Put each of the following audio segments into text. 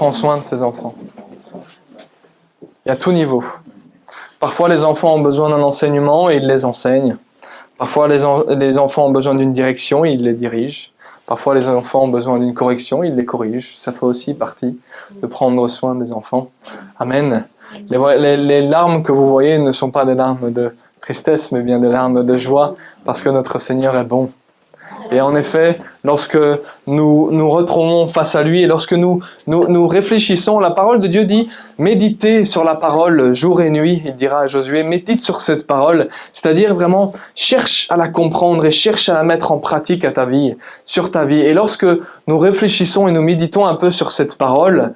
prend soin de ses enfants. Et à tout niveau. Parfois, les enfants ont besoin d'un enseignement et il les enseigne. Parfois, les enfants ont besoin d'une direction et il les dirige. Parfois, les enfants ont besoin d'une correction, il les corrige. Ça fait aussi partie de prendre soin des enfants. Amen. Les larmes que vous voyez ne sont pas des larmes de tristesse, mais bien des larmes de joie, parce que notre Seigneur est bon. Et en effet, lorsque nous nous retrouvons face à lui et lorsque nous réfléchissons, la parole de Dieu dit « Méditez sur la parole jour et nuit », il dira à Josué, « Médite sur cette parole », c'est-à-dire vraiment cherche à la comprendre et cherche à la mettre en pratique à ta vie, sur ta vie. Et lorsque nous réfléchissons et nous méditons un peu sur cette parole,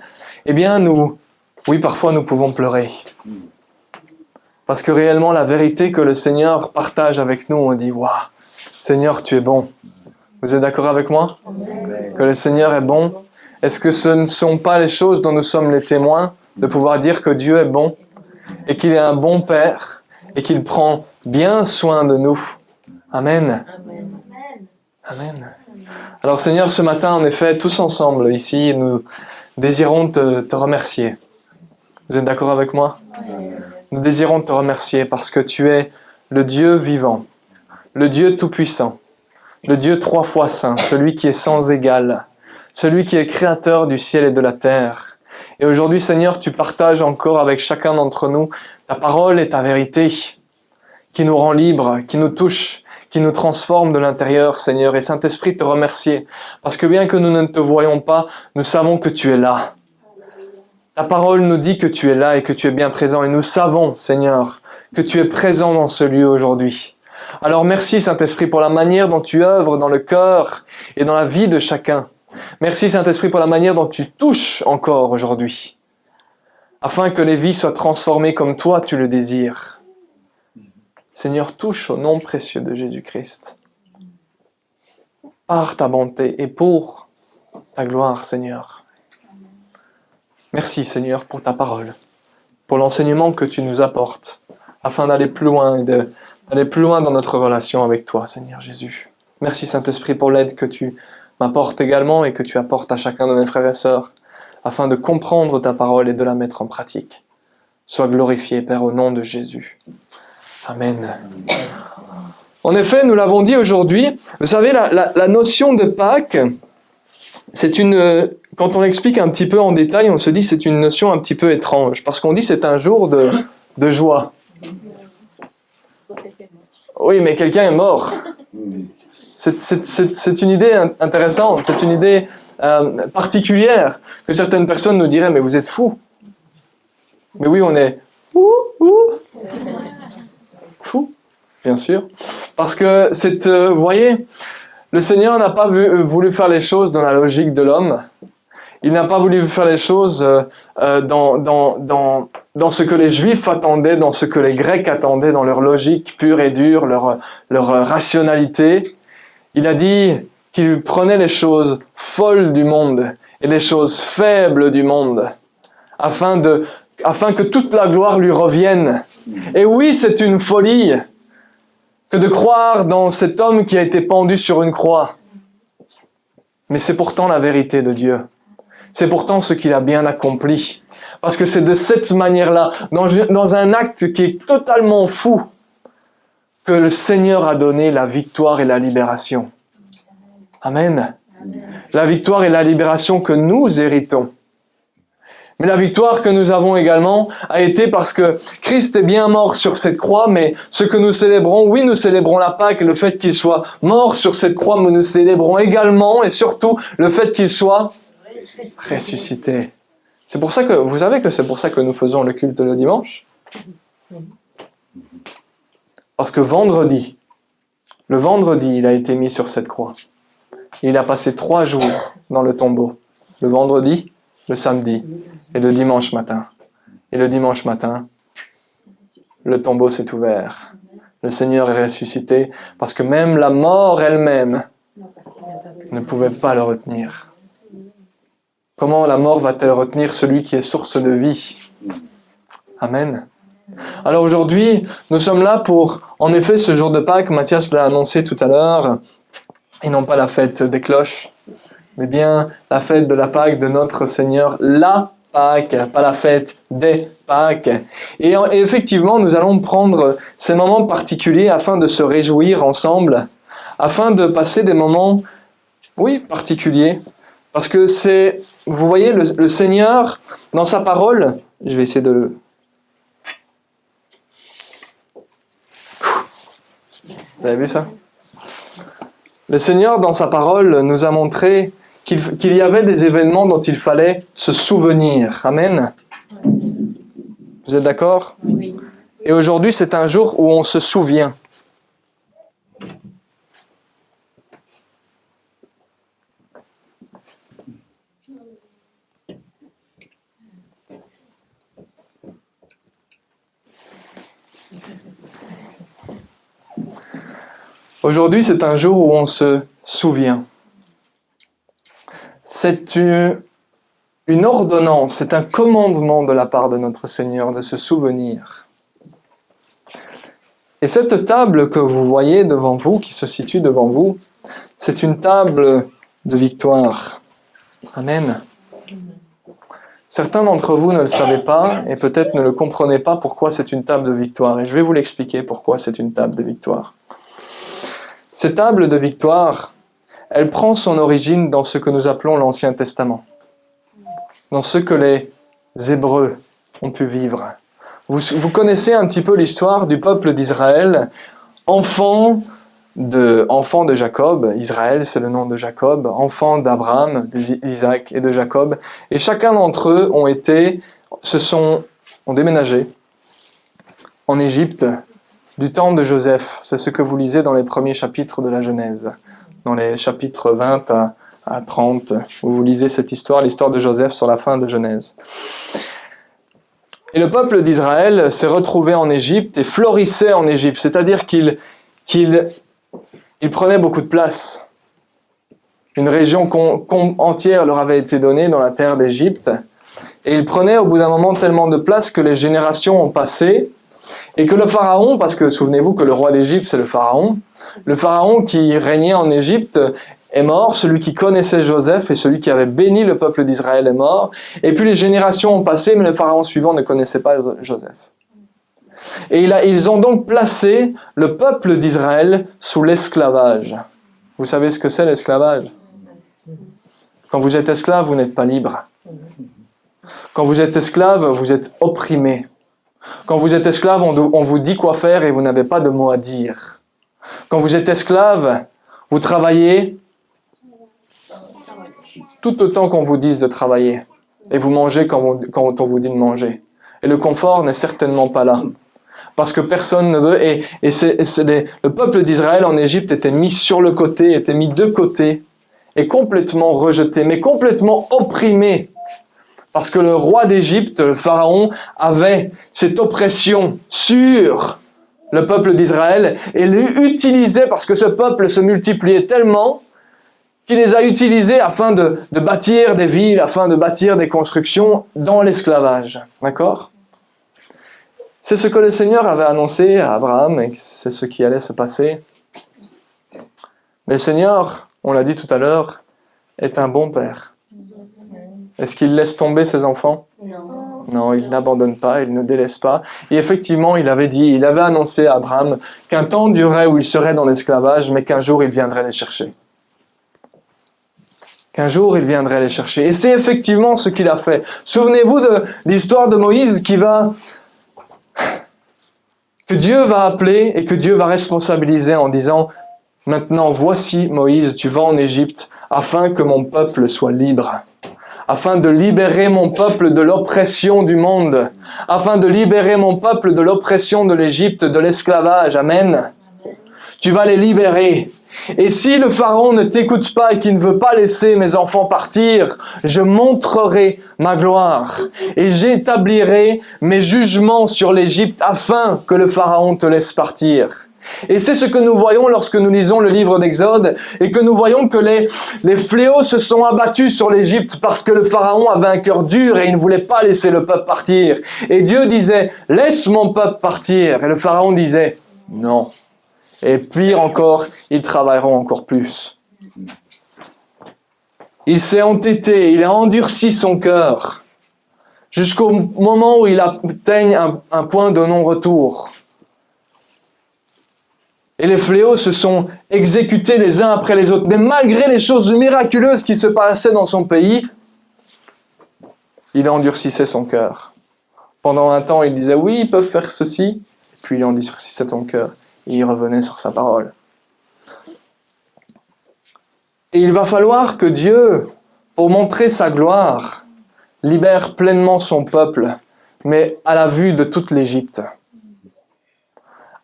eh bien oui, parfois nous pouvons pleurer. Parce que réellement, la vérité que le Seigneur partage avec nous, on dit « Waouh, Seigneur, tu es bon ». Vous êtes d'accord avec moi? Que le Seigneur est bon? Est-ce que ce ne sont pas les choses dont nous sommes les témoins, de pouvoir dire que Dieu est bon et qu'il est un bon Père et qu'il prend bien soin de nous? Amen. Amen. Alors Seigneur, ce matin, en effet, tous ensemble ici, nous désirons te remercier. Vous êtes d'accord avec moi? Nous désirons te remercier parce que tu es le Dieu vivant, le Dieu tout-puissant, le Dieu 3 fois saint, celui qui est sans égal, celui qui est créateur du ciel et de la terre. Et aujourd'hui, Seigneur, tu partages encore avec chacun d'entre nous ta parole et ta vérité qui nous rend libres, qui nous touche, qui nous transforme de l'intérieur, Seigneur. Et Saint-Esprit, te remercier parce que bien que nous ne te voyons pas, nous savons que tu es là. Ta parole nous dit que tu es là et que tu es bien présent. Et nous savons, Seigneur, que tu es présent dans ce lieu aujourd'hui. Alors merci Saint-Esprit pour la manière dont tu œuvres dans le cœur et dans la vie de chacun. Merci Saint-Esprit pour la manière dont tu touches encore aujourd'hui, afin que les vies soient transformées comme toi tu le désires. Seigneur, touche au nom précieux de Jésus-Christ, par ta bonté et pour ta gloire, Seigneur. Merci Seigneur pour ta parole, pour l'enseignement que tu nous apportes, afin d'aller plus loin et d'aller plus loin dans notre relation avec toi, Seigneur Jésus. Merci Saint-Esprit pour l'aide que tu m'apportes également et que tu apportes à chacun de mes frères et sœurs, afin de comprendre ta parole et de la mettre en pratique. Sois glorifié, Père, au nom de Jésus. Amen. En effet, nous l'avons dit aujourd'hui, vous savez, la notion de Pâques, c'est quand on l'explique un petit peu en détail, on se dit c'est une notion un petit peu étrange, parce qu'on dit c'est un jour de joie. Oui, mais quelqu'un est mort. C'est une idée intéressante, c'est une idée particulière, que certaines personnes nous diraient, mais vous êtes fous. Mais oui, on est fous, bien sûr. Parce que vous voyez, le Seigneur n'a pas voulu faire les choses dans la logique de l'homme. Il n'a pas voulu faire les choses dans ce que les Juifs attendaient, dans ce que les Grecs attendaient, dans leur logique pure et dure, leur rationalité. Il a dit qu'il prenait les choses folles du monde et les choses faibles du monde, afin que toute la gloire lui revienne. Et oui, c'est une folie que de croire dans cet homme qui a été pendu sur une croix. Mais c'est pourtant la vérité de Dieu. C'est pourtant ce qu'il a bien accompli. Parce que c'est de cette manière-là, dans un acte qui est totalement fou, que le Seigneur a donné la victoire et la libération. Amen. La victoire et la libération que nous héritons. Mais la victoire que nous avons également a été parce que Christ est bien mort sur cette croix, mais ce que nous célébrons, oui, nous célébrons la Pâque, le fait qu'il soit mort sur cette croix, mais nous célébrons également et surtout le fait qu'il soit ressuscité. C'est pour ça que, vous savez que c'est pour ça que nous faisons le culte le dimanche? Parce que le vendredi, il a été mis sur cette croix. Il a passé 3 jours dans le tombeau. Le vendredi, le samedi et le dimanche matin. Et le dimanche matin, le tombeau s'est ouvert. Le Seigneur est ressuscité parce que même la mort elle-même ne pouvait pas le retenir. Comment la mort va-t-elle retenir celui qui est source de vie? Amen. Alors aujourd'hui, nous sommes là pour, en effet, ce jour de Pâques, Mathias l'a annoncé tout à l'heure, et non pas la fête des cloches, mais bien la fête de la Pâque de notre Seigneur, la Pâques, pas la fête des Pâques. Et effectivement, nous allons prendre ces moments particuliers afin de se réjouir ensemble, afin de passer des moments, oui, particuliers. Parce que c'est, vous voyez, le Seigneur, dans sa parole, je vais essayer de le... Vous avez vu ça? Le Seigneur, dans sa parole, nous a montré qu'il y avait des événements dont il fallait se souvenir. Amen. Vous êtes d'accord? Oui. Et aujourd'hui, c'est un jour où on se souvient. Aujourd'hui, c'est un jour où on se souvient. C'est une ordonnance, c'est un commandement de la part de notre Seigneur de se souvenir. Et cette table que vous voyez devant vous, qui se situe devant vous, c'est une table de victoire. Amen. Certains d'entre vous ne le savaient pas et peut-être ne le comprenaient pas pourquoi c'est une table de victoire. Et je vais vous l'expliquer pourquoi c'est une table de victoire. Cette table de victoire, elle prend son origine dans ce que nous appelons l'Ancien Testament, dans ce que les Hébreux ont pu vivre. Vous connaissez un petit peu l'histoire du peuple d'Israël, enfant de Jacob. Israël, c'est le nom de Jacob, enfant d'Abraham, d'Isaac et de Jacob. Et chacun d'entre eux ont déménagé en Égypte du temps de Joseph. C'est ce que vous lisez dans les premiers chapitres de la Genèse. Dans les chapitres 20 à 30, où vous lisez cette histoire, l'histoire de Joseph sur la fin de Genèse. Et le peuple d'Israël s'est retrouvé en Égypte et florissait en Égypte, c'est-à-dire qu'il prenait beaucoup de place. Une région entière leur avait été donnée dans la terre d'Égypte, et il prenait au bout d'un moment tellement de place que les générations ont passé, et que le pharaon, parce que souvenez-vous que le roi d'Égypte c'est le pharaon qui régnait en Égypte est mort, celui qui connaissait Joseph et celui qui avait béni le peuple d'Israël est mort, et puis les générations ont passé, mais le pharaon suivant ne connaissait pas Joseph. Et ils ont donc placé le peuple d'Israël sous l'esclavage. Vous savez ce que c'est l'esclavage? Quand vous êtes esclave, vous n'êtes pas libre. Quand vous êtes esclave, vous êtes opprimé. Quand vous êtes esclave, on vous dit quoi faire et vous n'avez pas de mot à dire. Quand vous êtes esclave, vous travaillez tout autant qu'on vous dise de travailler. Et vous mangez quand on vous dit de manger. Et le confort n'est certainement pas là. Parce que personne ne veut. Et le peuple d'Israël en Égypte était mis sur le côté, était mis de côté, et complètement rejeté, mais complètement opprimé. Parce que le roi d'Égypte, le pharaon, avait cette oppression sur le peuple d'Israël et l'utilisait parce que ce peuple se multipliait tellement qu'il les a utilisés afin de bâtir des villes, afin de bâtir des constructions dans l'esclavage. D'accord ? C'est ce que le Seigneur avait annoncé à Abraham et c'est ce qui allait se passer. Mais le Seigneur, on l'a dit tout à l'heure, est un bon père. Est-ce qu'il laisse tomber ses enfants? Non. Non, il n'abandonne pas, il ne délaisse pas. Et effectivement, il avait annoncé à Abraham qu'un temps durerait où il serait dans l'esclavage, mais qu'un jour il viendrait les chercher. Qu'un jour il viendrait les chercher. Et c'est effectivement ce qu'il a fait. Souvenez-vous de l'histoire de Moïse que Dieu va appeler et que Dieu va responsabiliser en disant « Maintenant, voici Moïse, tu vas en Égypte afin que mon peuple soit libre. » Afin de libérer mon peuple de l'oppression du monde, afin de libérer mon peuple de l'oppression de l'Égypte, de l'esclavage. Amen. Tu vas les libérer. Et si le pharaon ne t'écoute pas et qu'il ne veut pas laisser mes enfants partir, je montrerai ma gloire et j'établirai mes jugements sur l'Égypte afin que le pharaon te laisse partir. Et c'est ce que nous voyons lorsque nous lisons le livre d'Exode et que nous voyons que les fléaux se sont abattus sur l'Égypte parce que le pharaon avait un cœur dur et il ne voulait pas laisser le peuple partir. Et Dieu disait « Laisse mon peuple partir » et le pharaon disait « Non ». Et pire encore, ils travailleront encore plus. Il s'est entêté, il a endurci son cœur, jusqu'au moment où il atteigne un point de non-retour. Et les fléaux se sont exécutés les uns après les autres. Mais malgré les choses miraculeuses qui se passaient dans son pays, il endurcissait son cœur. Pendant un temps, il disait « oui, ils peuvent faire ceci », puis il endurcissait son cœur, et il revenait sur sa parole. Et il va falloir que Dieu, pour montrer sa gloire, libère pleinement son peuple, mais à la vue de toute l'Égypte.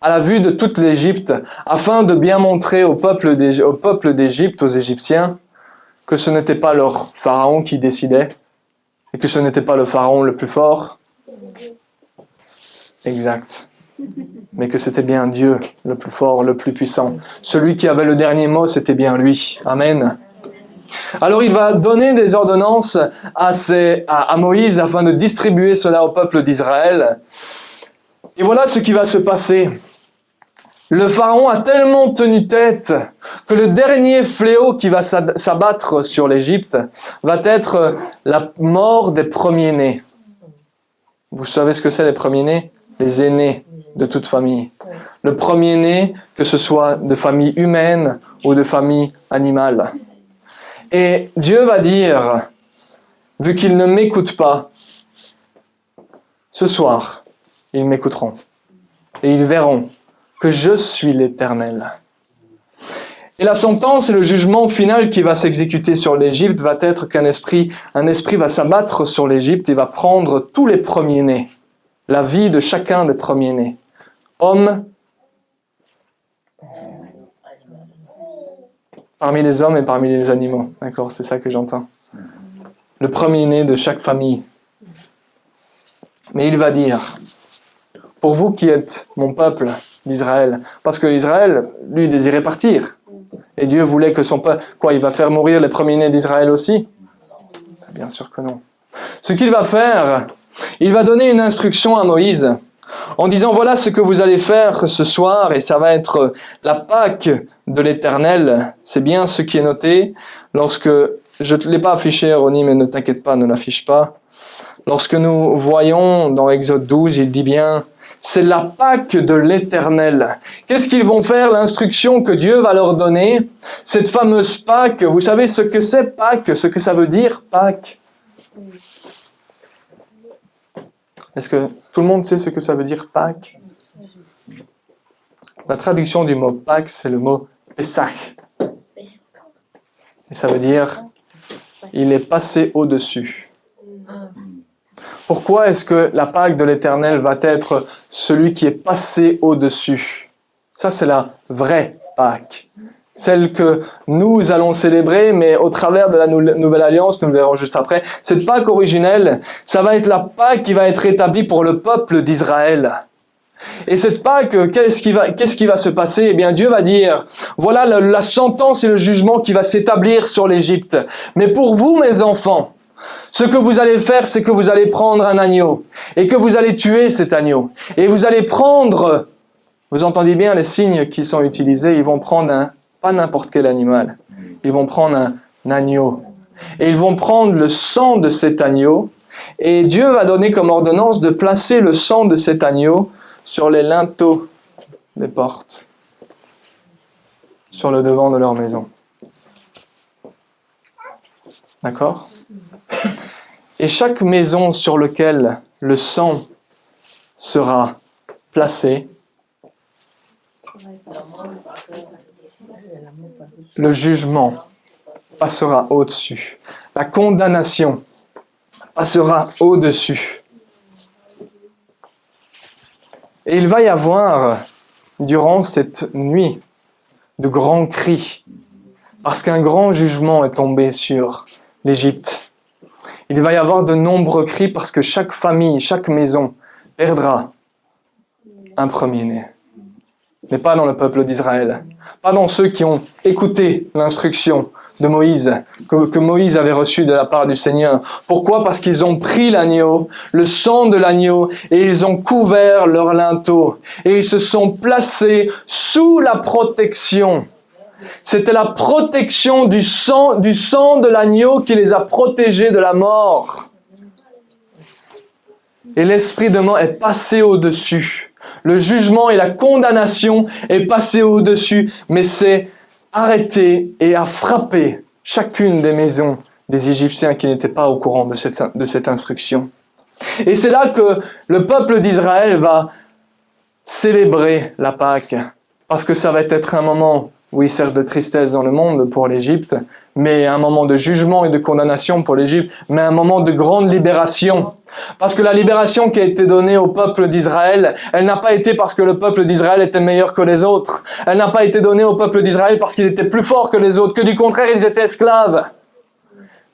À la vue de toute l'Égypte, afin de bien montrer au peuple d'Égypte, aux Égyptiens, que ce n'était pas leur pharaon qui décidait, et que ce n'était pas le pharaon le plus fort. Exact. Mais que c'était bien Dieu, le plus fort, le plus puissant. Celui qui avait le dernier mot, c'était bien lui. Amen. Alors il va donner des ordonnances à Moïse afin de distribuer cela au peuple d'Israël. Et voilà ce qui va se passer. Le pharaon a tellement tenu tête que le dernier fléau qui va s'abattre sur l'Égypte va être la mort des premiers-nés. Vous savez ce que c'est les premiers-nés? Les aînés de toute famille. Le premier-né, que ce soit de famille humaine ou de famille animale. Et Dieu va dire, vu qu'ils ne m'écoutent pas, ce soir, ils m'écouteront. Et ils verront que je suis l'Éternel. Et la sentence et le jugement final qui va s'exécuter sur l'Égypte va être qu'un esprit va s'abattre sur l'Égypte et va prendre tous les premiers-nés, la vie de chacun des premiers-nés, hommes, parmi les hommes et parmi les animaux. D'accord, c'est ça que j'entends. Le premier-né de chaque famille. Mais il va dire, pour vous qui êtes mon peuple d'Israël, parce que Israël, lui, désirait partir. Et Dieu voulait que son peuple... Quoi, il va faire mourir les premiers-nés d'Israël aussi? Bien sûr que non. Ce qu'il va faire, il va donner une instruction à Moïse, en disant, voilà ce que vous allez faire ce soir, et ça va être la Pâque de l'Éternel. C'est bien ce qui est noté. Lorsque, je ne l'ai pas affiché, Ronnie, mais ne t'inquiète pas, ne l'affiche pas. Lorsque nous voyons dans Exode 12, il dit bien, c'est la Pâque de l'Éternel. Qu'est-ce qu'ils vont faire? L'instruction que Dieu va leur donner, cette fameuse Pâque, vous savez ce que c'est Pâque, ce que ça veut dire Pâque? Est-ce que tout le monde sait ce que ça veut dire Pâques? La traduction du mot Pâques, c'est le mot Pesach. Et ça veut dire, il est passé au-dessus. Pourquoi est-ce que la Pâque de l'Éternel va être celui qui est passé au-dessus? Ça, c'est la vraie Pâque. Celle que nous allons célébrer, mais au travers de la Nouvelle Alliance, nous le verrons juste après. Cette Pâque originelle, ça va être la Pâque qui va être établie pour le peuple d'Israël. Et cette Pâque, qu'est-ce qui va se passer? Eh bien, Dieu va dire, voilà la sentence et le jugement qui va s'établir sur l'Égypte. Mais pour vous, mes enfants, ce que vous allez faire, c'est que vous allez prendre un agneau et que vous allez tuer cet agneau. Et vous allez prendre, vous entendez bien les signes qui sont utilisés, ils vont prendre pas n'importe quel animal, ils vont prendre un agneau. Et ils vont prendre le sang de cet agneau et Dieu va donner comme ordonnance de placer le sang de cet agneau sur les linteaux des portes, sur le devant de leur maison. D'accord ? Et chaque maison sur laquelle le sang sera placé, le jugement passera au-dessus. La condamnation passera au-dessus. Et il va y avoir, durant cette nuit, de grands cris, parce qu'un grand jugement est tombé sur l'Égypte. Il va y avoir de nombreux cris parce que chaque famille, chaque maison perdra un premier-né. Mais pas dans le peuple d'Israël. Pas dans ceux qui ont écouté l'instruction de Moïse, que Moïse avait reçue de la part du Seigneur. Pourquoi? Parce qu'ils ont pris l'agneau, le sang de l'agneau, et ils ont couvert leur linteau. Et ils se sont placés sous la protection C'était la protection du sang de l'agneau qui les a protégés de la mort. Et l'esprit de mort est passé au-dessus. Le jugement et la condamnation est passé au-dessus, mais c'est arrêté et a frappé chacune des maisons des Égyptiens qui n'étaient pas au courant de cette instruction. Et c'est là que le peuple d'Israël va célébrer la Pâque, parce que ça va être un moment, oui, certes de tristesse dans le monde pour l'Égypte, mais un moment de jugement et de condamnation pour l'Égypte, mais un moment de grande libération. Parce que la libération qui a été donnée au peuple d'Israël, elle n'a pas été parce que le peuple d'Israël était meilleur que les autres. Elle n'a pas été donnée au peuple d'Israël parce qu'il était plus fort que les autres, que du contraire, ils étaient esclaves.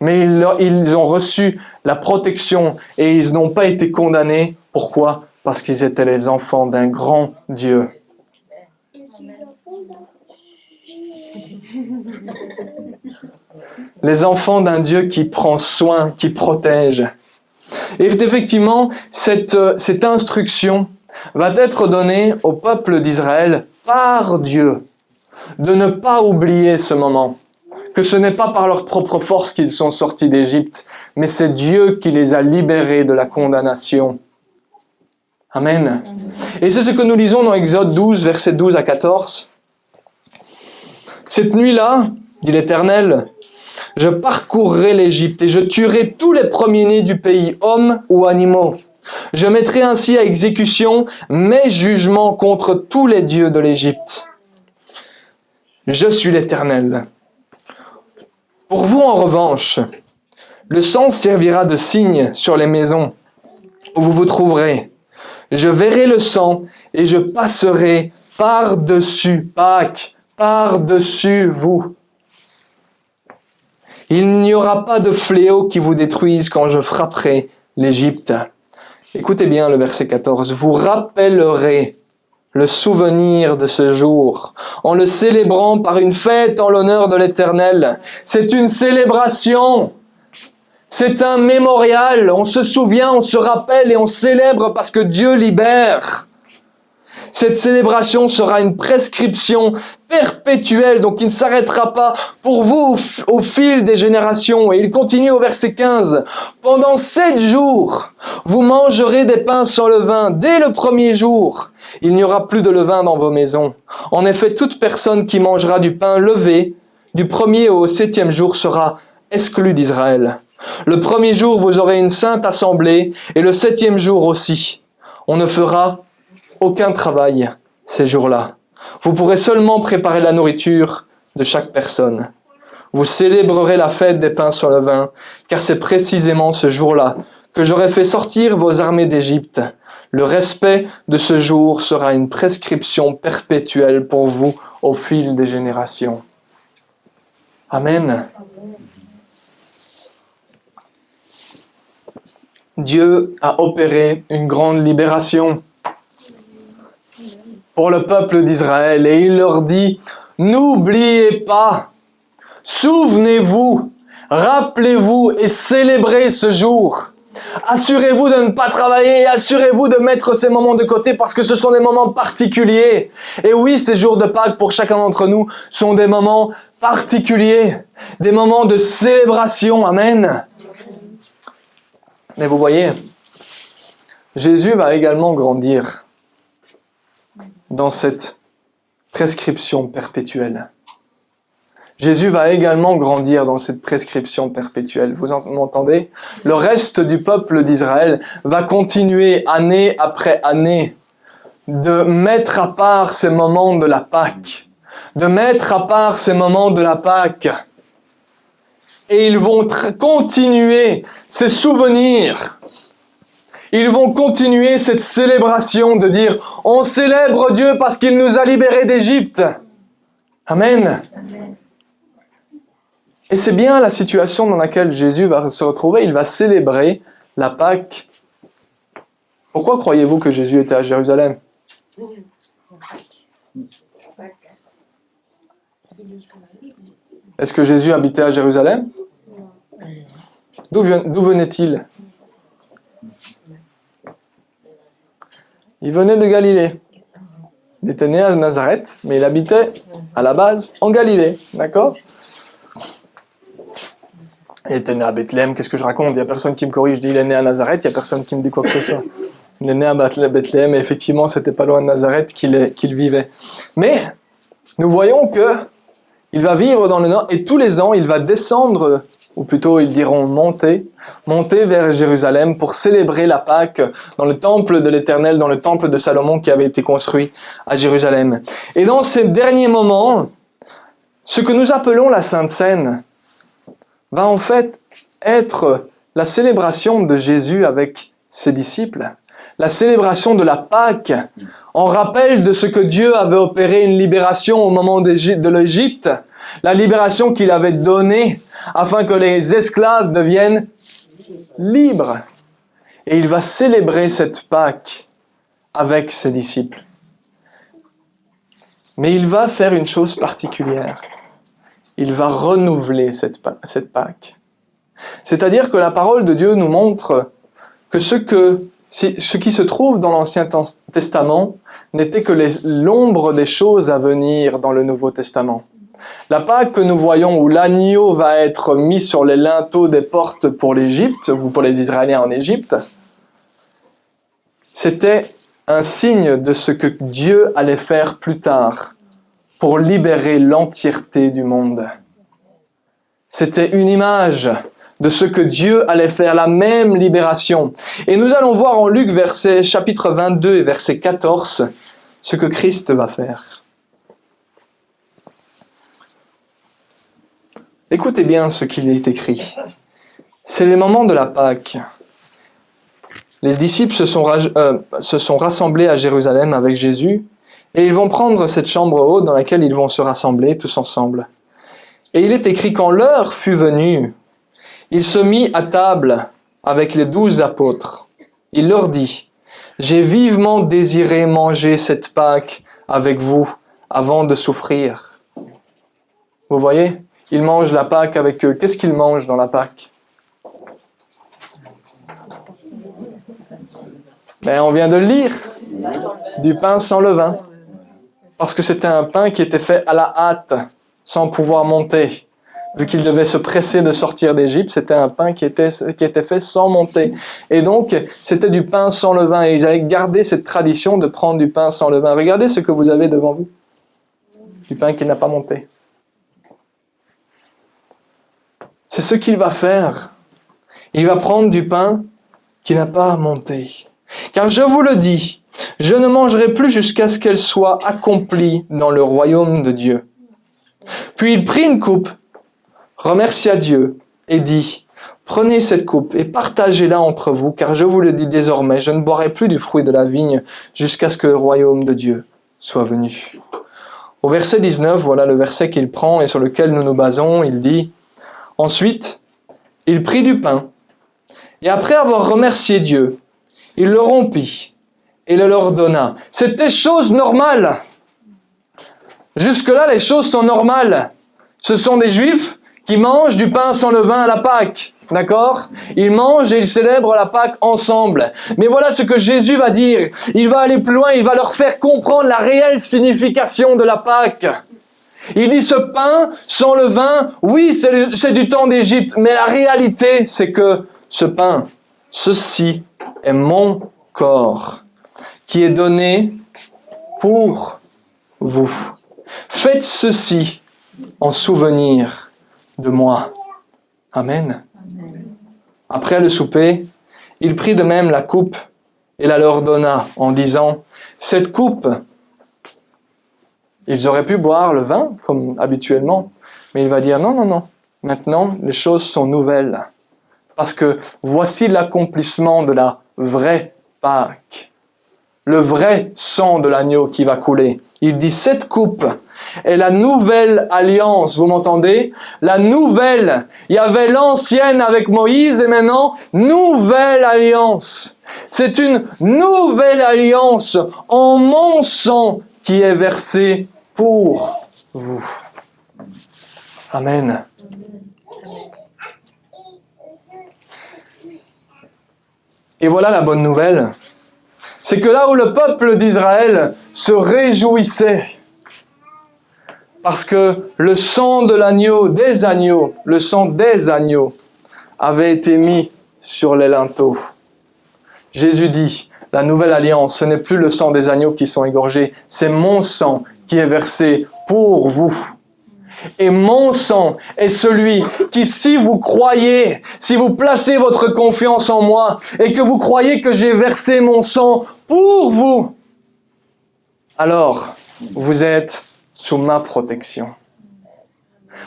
Mais ils ont reçu la protection et ils n'ont pas été condamnés. Pourquoi? Parce qu'ils étaient les enfants d'un grand Dieu. Les enfants d'un Dieu qui prend soin, qui protège. Et effectivement, cette instruction va être donnée au peuple d'Israël par Dieu, de ne pas oublier ce moment, que ce n'est pas par leur propre force qu'ils sont sortis d'Égypte, mais c'est Dieu qui les a libérés de la condamnation. Amen. Et c'est ce que nous lisons dans Exode 12, versets 12 à 14. Cette nuit-là, dit l'Éternel, je parcourrai l'Égypte et je tuerai tous les premiers-nés du pays, hommes ou animaux. Je mettrai ainsi à exécution mes jugements contre tous les dieux de l'Égypte. Je suis l'Éternel. Pour vous, en revanche, le sang servira de signe sur les maisons où vous vous trouverez. Je verrai le sang et je passerai par-dessus, Pâques, par-dessus vous. Il n'y aura pas de fléau qui vous détruise quand je frapperai l'Égypte. Écoutez bien le verset 14. Vous rappellerez le souvenir de ce jour en le célébrant par une fête en l'honneur de l'Éternel. C'est une célébration. C'est un mémorial. On se souvient, on se rappelle et on célèbre parce que Dieu libère. Cette célébration sera une prescription perpétuelle, donc il ne s'arrêtera pas pour vous au fil des générations. Et il continue au verset 15. Pendant 7 jours, vous mangerez des pains sans levain dès le premier jour. Il n'y aura plus de levain dans vos maisons. En effet, toute personne qui mangera du pain levé du premier au 7e jour sera exclue d'Israël. Le premier jour, vous aurez une sainte assemblée et le 7e jour aussi. On ne fera aucun travail ces jours-là. Vous pourrez seulement préparer la nourriture de chaque personne. Vous célébrerez la fête des pains sans levain, car c'est précisément ce jour-là que j'aurai fait sortir vos armées d'Égypte. Le respect de ce jour sera une prescription perpétuelle pour vous au fil des générations. Amen. Dieu a opéré une grande libération pour le peuple d'Israël et il leur dit, n'oubliez pas, souvenez-vous, rappelez-vous et célébrez ce jour. Assurez-vous de ne pas travailler et assurez-vous de mettre ces moments de côté parce que ce sont des moments particuliers. Et oui, ces jours de Pâques pour chacun d'entre nous sont des moments particuliers, des moments de célébration. Amen. Mais vous voyez, Jésus va également grandir dans cette prescription perpétuelle. Jésus va également grandir dans cette prescription perpétuelle. Vous m'entendez? Le reste du peuple d'Israël va continuer année après année de mettre à part ces moments de la Pâque. De mettre à part ces moments de la Pâque. Et ils vont continuer ces souvenirs. Ils vont continuer cette célébration de dire « On célèbre Dieu parce qu'il nous a libérés d'Égypte. » Amen. Amen. Et c'est bien la situation dans laquelle Jésus va se retrouver. Il va célébrer la Pâque. Pourquoi croyez-vous que Jésus était à Jérusalem? Est-ce que Jésus habitait à Jérusalem? D'où venait-il? Il venait de Galilée. Il était né à Nazareth, mais il habitait à la base en Galilée, d'accord? Il était né à Bethléem, qu'est-ce que je raconte? Il n'y a personne qui me corrige, je dis il est né à Nazareth, il n'y a personne qui me dit quoi que ce soit. Il est né à Bethléem, et effectivement, c'était pas loin de Nazareth qu'il vivait. Mais, nous voyons que il va vivre dans le nord, et tous les ans, il va descendre, ou plutôt ils diront monter vers Jérusalem pour célébrer la Pâque dans le temple de l'Éternel, dans le temple de Salomon qui avait été construit à Jérusalem. Et dans ces derniers moments, ce que nous appelons la Sainte Seine va en fait être la célébration de Jésus avec ses disciples, la célébration de la Pâque, en rappel de ce que Dieu avait opéré, une libération au moment de l'Égypte, la libération qu'il avait donnée afin que les esclaves deviennent libres. Et il va célébrer cette Pâque avec ses disciples. Mais il va faire une chose particulière. Il va renouveler cette Pâque. C'est-à-dire que la parole de Dieu nous montre que ce qui se trouve dans l'Ancien Testament n'était que l'ombre des choses à venir dans le Nouveau Testament. La Pâque que nous voyons où l'agneau va être mis sur les linteaux des portes pour l'Égypte, ou pour les Israéliens en Égypte, c'était un signe de ce que Dieu allait faire plus tard pour libérer l'entièreté du monde. C'était une image de ce que Dieu allait faire, la même libération. Et nous allons voir en Luc, chapitre 22 et verset 14, ce que Christ va faire. Écoutez bien ce qu'il est écrit. C'est les moments de la Pâque. Les disciples se sont rassemblés à Jérusalem avec Jésus, et ils vont prendre cette chambre haute dans laquelle ils vont se rassembler tous ensemble. Et il est écrit, quand l'heure fut venue, il se mit à table avec les 12 apôtres. Il leur dit, « J'ai vivement désiré manger cette Pâque avec vous avant de souffrir. » Vous voyez, il mange la Pâque avec eux. Qu'est-ce qu'il mange dans la Pâque? Ben, on vient de le lire. Du pain sans levain. Parce que c'était un pain qui était fait à la hâte, sans pouvoir monter. Vu qu'il devait se presser de sortir d'Égypte, c'était un pain qui était fait sans monter. Et donc, c'était du pain sans levain. Et ils allaient garder cette tradition de prendre du pain sans levain. Regardez ce que vous avez devant vous. Du pain qui n'a pas monté. C'est ce qu'il va faire. Il va prendre du pain qui n'a pas monté. Car je vous le dis, je ne mangerai plus jusqu'à ce qu'elle soit accomplie dans le royaume de Dieu. Puis il prit une coupe, remercia Dieu et dit, prenez cette coupe et partagez-la entre vous, car je vous le dis désormais, je ne boirai plus du fruit de la vigne jusqu'à ce que le royaume de Dieu soit venu. Au verset 19, voilà le verset qu'il prend et sur lequel nous nous basons, il dit, ensuite, il prit du pain et après avoir remercié Dieu, il le rompit et le leur donna. C'était chose normale. Jusque-là, les choses sont normales. Ce sont des Juifs qui mangent du pain sans levain à la Pâque. D'accord? Ils mangent et ils célèbrent la Pâque ensemble. Mais voilà ce que Jésus va dire. Il va aller plus loin, il va leur faire comprendre la réelle signification de la Pâque. Il dit ce pain sans levain, oui, c'est du temps d'Égypte, mais la réalité, c'est que ce pain, ceci est mon corps qui est donné pour vous. Faites ceci en souvenir de moi. Amen. Après le souper, il prit de même la coupe et la leur donna en disant, cette coupe, ils auraient pu boire le vin comme habituellement, mais il va dire non, maintenant les choses sont nouvelles. Parce que voici l'accomplissement de la vraie Pâque. Le vrai sang de l'agneau qui va couler. Il dit, cette coupe est la nouvelle alliance. Vous m'entendez? La nouvelle. Il y avait l'ancienne avec Moïse et maintenant, nouvelle alliance. C'est une nouvelle alliance en mon sang qui est versé pour vous. Amen. Et voilà la bonne nouvelle, c'est que là où le peuple d'Israël se réjouissait parce que le sang de l'agneau, le sang des agneaux avait été mis sur les linteaux. Jésus dit, la nouvelle alliance, ce n'est plus le sang des agneaux qui sont égorgés, c'est mon sang qui est versé pour vous. Et mon sang est celui qui, si vous croyez, si vous placez votre confiance en moi et que vous croyez que j'ai versé mon sang pour vous, alors vous êtes sous ma protection.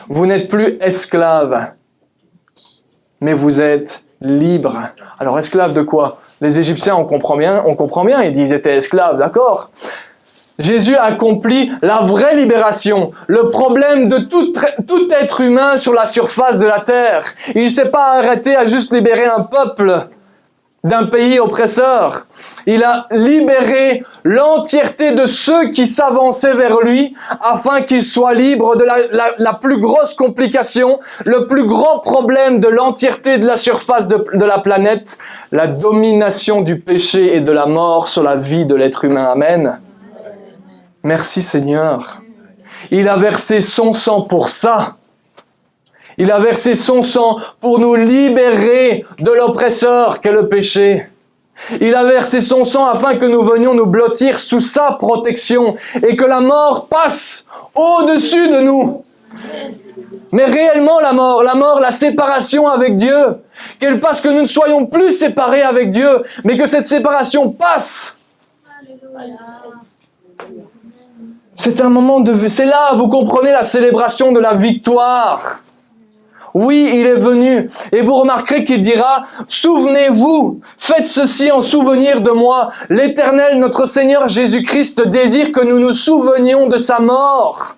Vous n'êtes plus esclave, mais vous êtes libre. Alors esclave de quoi? Les Égyptiens, on comprend bien, ils étaient esclaves, d'accord? Jésus a accompli la vraie libération, le problème de tout être humain sur la surface de la terre. Il ne s'est pas arrêté à juste libérer un peuple d'un pays oppresseur. Il a libéré l'entièreté de ceux qui s'avançaient vers lui afin qu'ils soient libres de la plus grosse complication, le plus grand problème de l'entièreté de la surface de la planète, la domination du péché et de la mort sur la vie de l'être humain. Amen. Merci Seigneur. Il a versé son sang pour ça. Il a versé son sang pour nous libérer de l'oppresseur qu'est le péché. Il a versé son sang afin que nous venions nous blottir sous sa protection et que la mort passe au-dessus de nous. Mais réellement la mort, la séparation avec Dieu, qu'elle passe, que nous ne soyons plus séparés avec Dieu, mais que cette séparation passe. C'est un moment c'est là, vous comprenez, la célébration de la victoire. Oui, il est venu. Et vous remarquerez qu'il dira, souvenez-vous, faites ceci en souvenir de moi. L'Éternel, notre Seigneur Jésus-Christ, désire que nous nous souvenions de sa mort.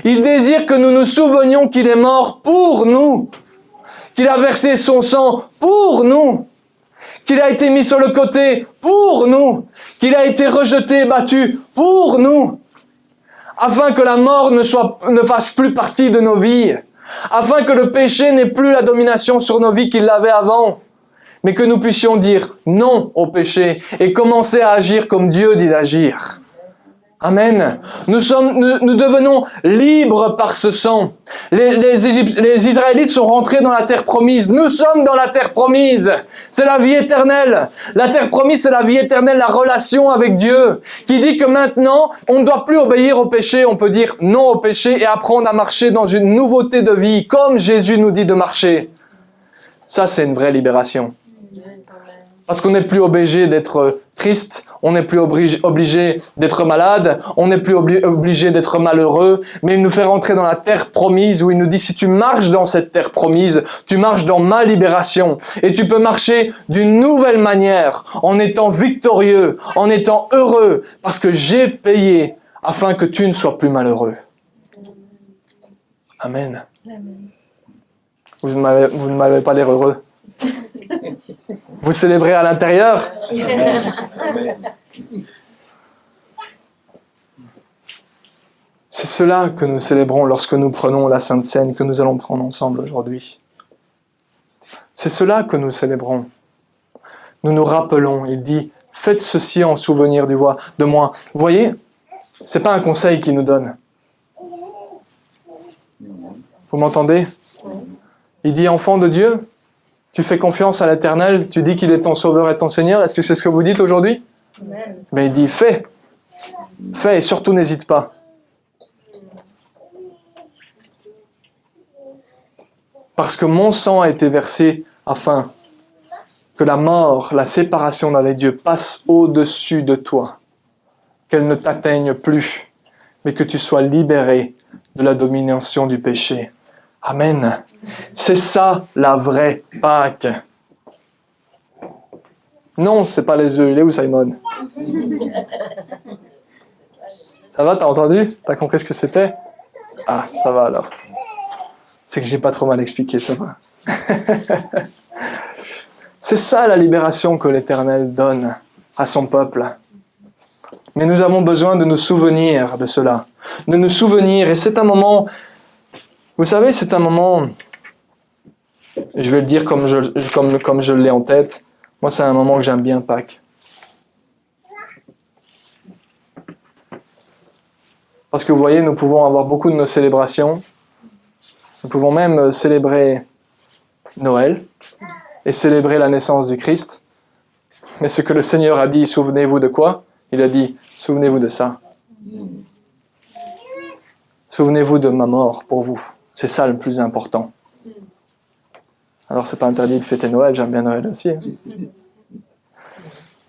Il désire que nous nous souvenions qu'il est mort pour nous, qu'il a versé son sang pour nous, qu'il a été mis sur le côté pour nous, qu'il a été rejeté et battu pour nous, afin que la mort ne fasse plus partie de nos vies, afin que le péché n'ait plus la domination sur nos vies qu'il l'avait avant, mais que nous puissions dire non au péché et commencer à agir comme Dieu dit d'agir. Amen. Nous devenons libres par ce sang. Les Israélites sont rentrés dans la terre promise. Nous sommes dans la terre promise. C'est la vie éternelle. La terre promise, c'est la vie éternelle, la relation avec Dieu, qui dit que maintenant, on ne doit plus obéir au péché. On peut dire non au péché et apprendre à marcher dans une nouveauté de vie, comme Jésus nous dit de marcher. Ça, c'est une vraie libération. Parce qu'on n'est plus obligé d'être triste, on n'est plus obligé d'être malade, on n'est plus obligé d'être malheureux, mais il nous fait rentrer dans la terre promise où il nous dit si tu marches dans cette terre promise, tu marches dans ma libération et tu peux marcher d'une nouvelle manière, en étant victorieux, en étant heureux, parce que j'ai payé afin que tu ne sois plus malheureux. Amen. Vous ne m'avez pas l'air heureux. Vous célébrez à l'intérieur? C'est cela que nous célébrons lorsque nous prenons la Sainte Seine que nous allons prendre ensemble aujourd'hui. C'est cela que nous célébrons. Nous nous rappelons, il dit, faites ceci en souvenir de moi. Vous voyez, c'est pas un conseil qu'il nous donne. Vous m'entendez? Il dit, enfant de Dieu, tu fais confiance à l'Éternel, tu dis qu'il est ton Sauveur et ton Seigneur. Est-ce que c'est ce que vous dites aujourd'hui? Amen. Mais il dit, fais et surtout n'hésite pas. Parce que mon sang a été versé afin que la mort, la séparation avec Dieu passe au-dessus de toi, qu'elle ne t'atteigne plus, mais que tu sois libéré de la domination du péché. Amen. C'est ça la vraie Pâque. Non, c'est pas les œufs. Il est où Simon? Ça va, t'as entendu? T'as compris ce que c'était? Ah, ça va alors. C'est que j'ai pas trop mal expliqué, ça va. C'est ça la libération que l'Éternel donne à son peuple. Mais nous avons besoin de nous souvenir de cela. De nous souvenir, et c'est un moment... Vous savez, c'est un moment, je vais le dire comme je l'ai en tête, moi c'est un moment que j'aime bien Pâques. Parce que vous voyez, nous pouvons avoir beaucoup de nos célébrations. Nous pouvons même célébrer Noël et célébrer la naissance du Christ. Mais ce que le Seigneur a dit, souvenez-vous de quoi? Il a dit, souvenez-vous de ça. Souvenez-vous de ma mort pour vous. C'est ça le plus important. Alors, c'est pas interdit de fêter Noël, j'aime bien Noël aussi.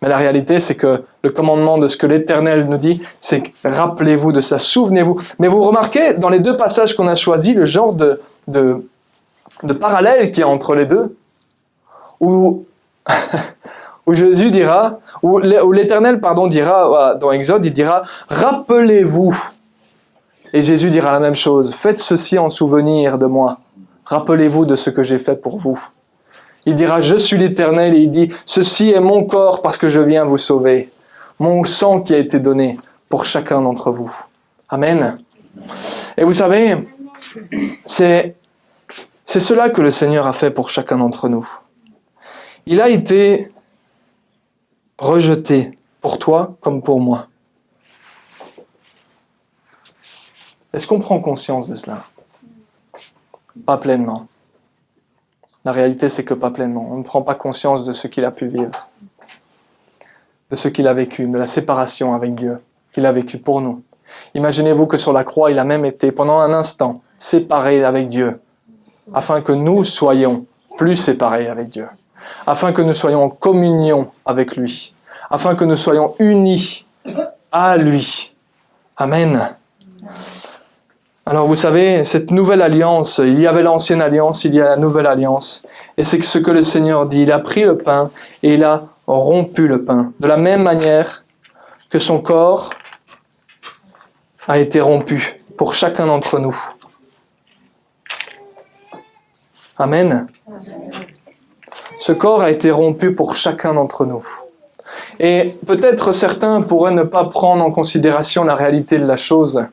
Mais la réalité, c'est que le commandement de ce que l'Éternel nous dit, c'est rappelez-vous de ça, souvenez-vous. Mais vous remarquez, dans les deux passages qu'on a choisis, le genre de parallèle qu'il y a entre les deux, où Jésus dira, où l'Éternel, dira, dans Exode, il dira, rappelez-vous. Et Jésus dira la même chose, faites ceci en souvenir de moi. Rappelez-vous de ce que j'ai fait pour vous. Il dira, je suis l'Éternel, et il dit, ceci est mon corps parce que je viens vous sauver. Mon sang qui a été donné pour chacun d'entre vous. Amen. Et vous savez, c'est cela que le Seigneur a fait pour chacun d'entre nous. Il a été rejeté pour toi comme pour moi. Est-ce qu'on prend conscience de cela? Pas pleinement. La réalité, c'est que pas pleinement. On ne prend pas conscience de ce qu'il a pu vivre, de ce qu'il a vécu, de la séparation avec Dieu qu'il a vécu pour nous. Imaginez-vous que sur la croix, il a même été pendant un instant séparé avec Dieu, afin que nous soyons plus séparés avec Dieu, afin que nous soyons en communion avec lui, afin que nous soyons unis à lui. Amen. Alors vous savez, cette nouvelle alliance, il y avait l'ancienne alliance, il y a la nouvelle alliance. Et c'est ce que le Seigneur dit. Il a pris le pain et il a rompu le pain. De la même manière que son corps a été rompu pour chacun d'entre nous. Amen. Ce corps a été rompu pour chacun d'entre nous. Et peut-être certains pourraient ne pas prendre en considération la réalité de la chose.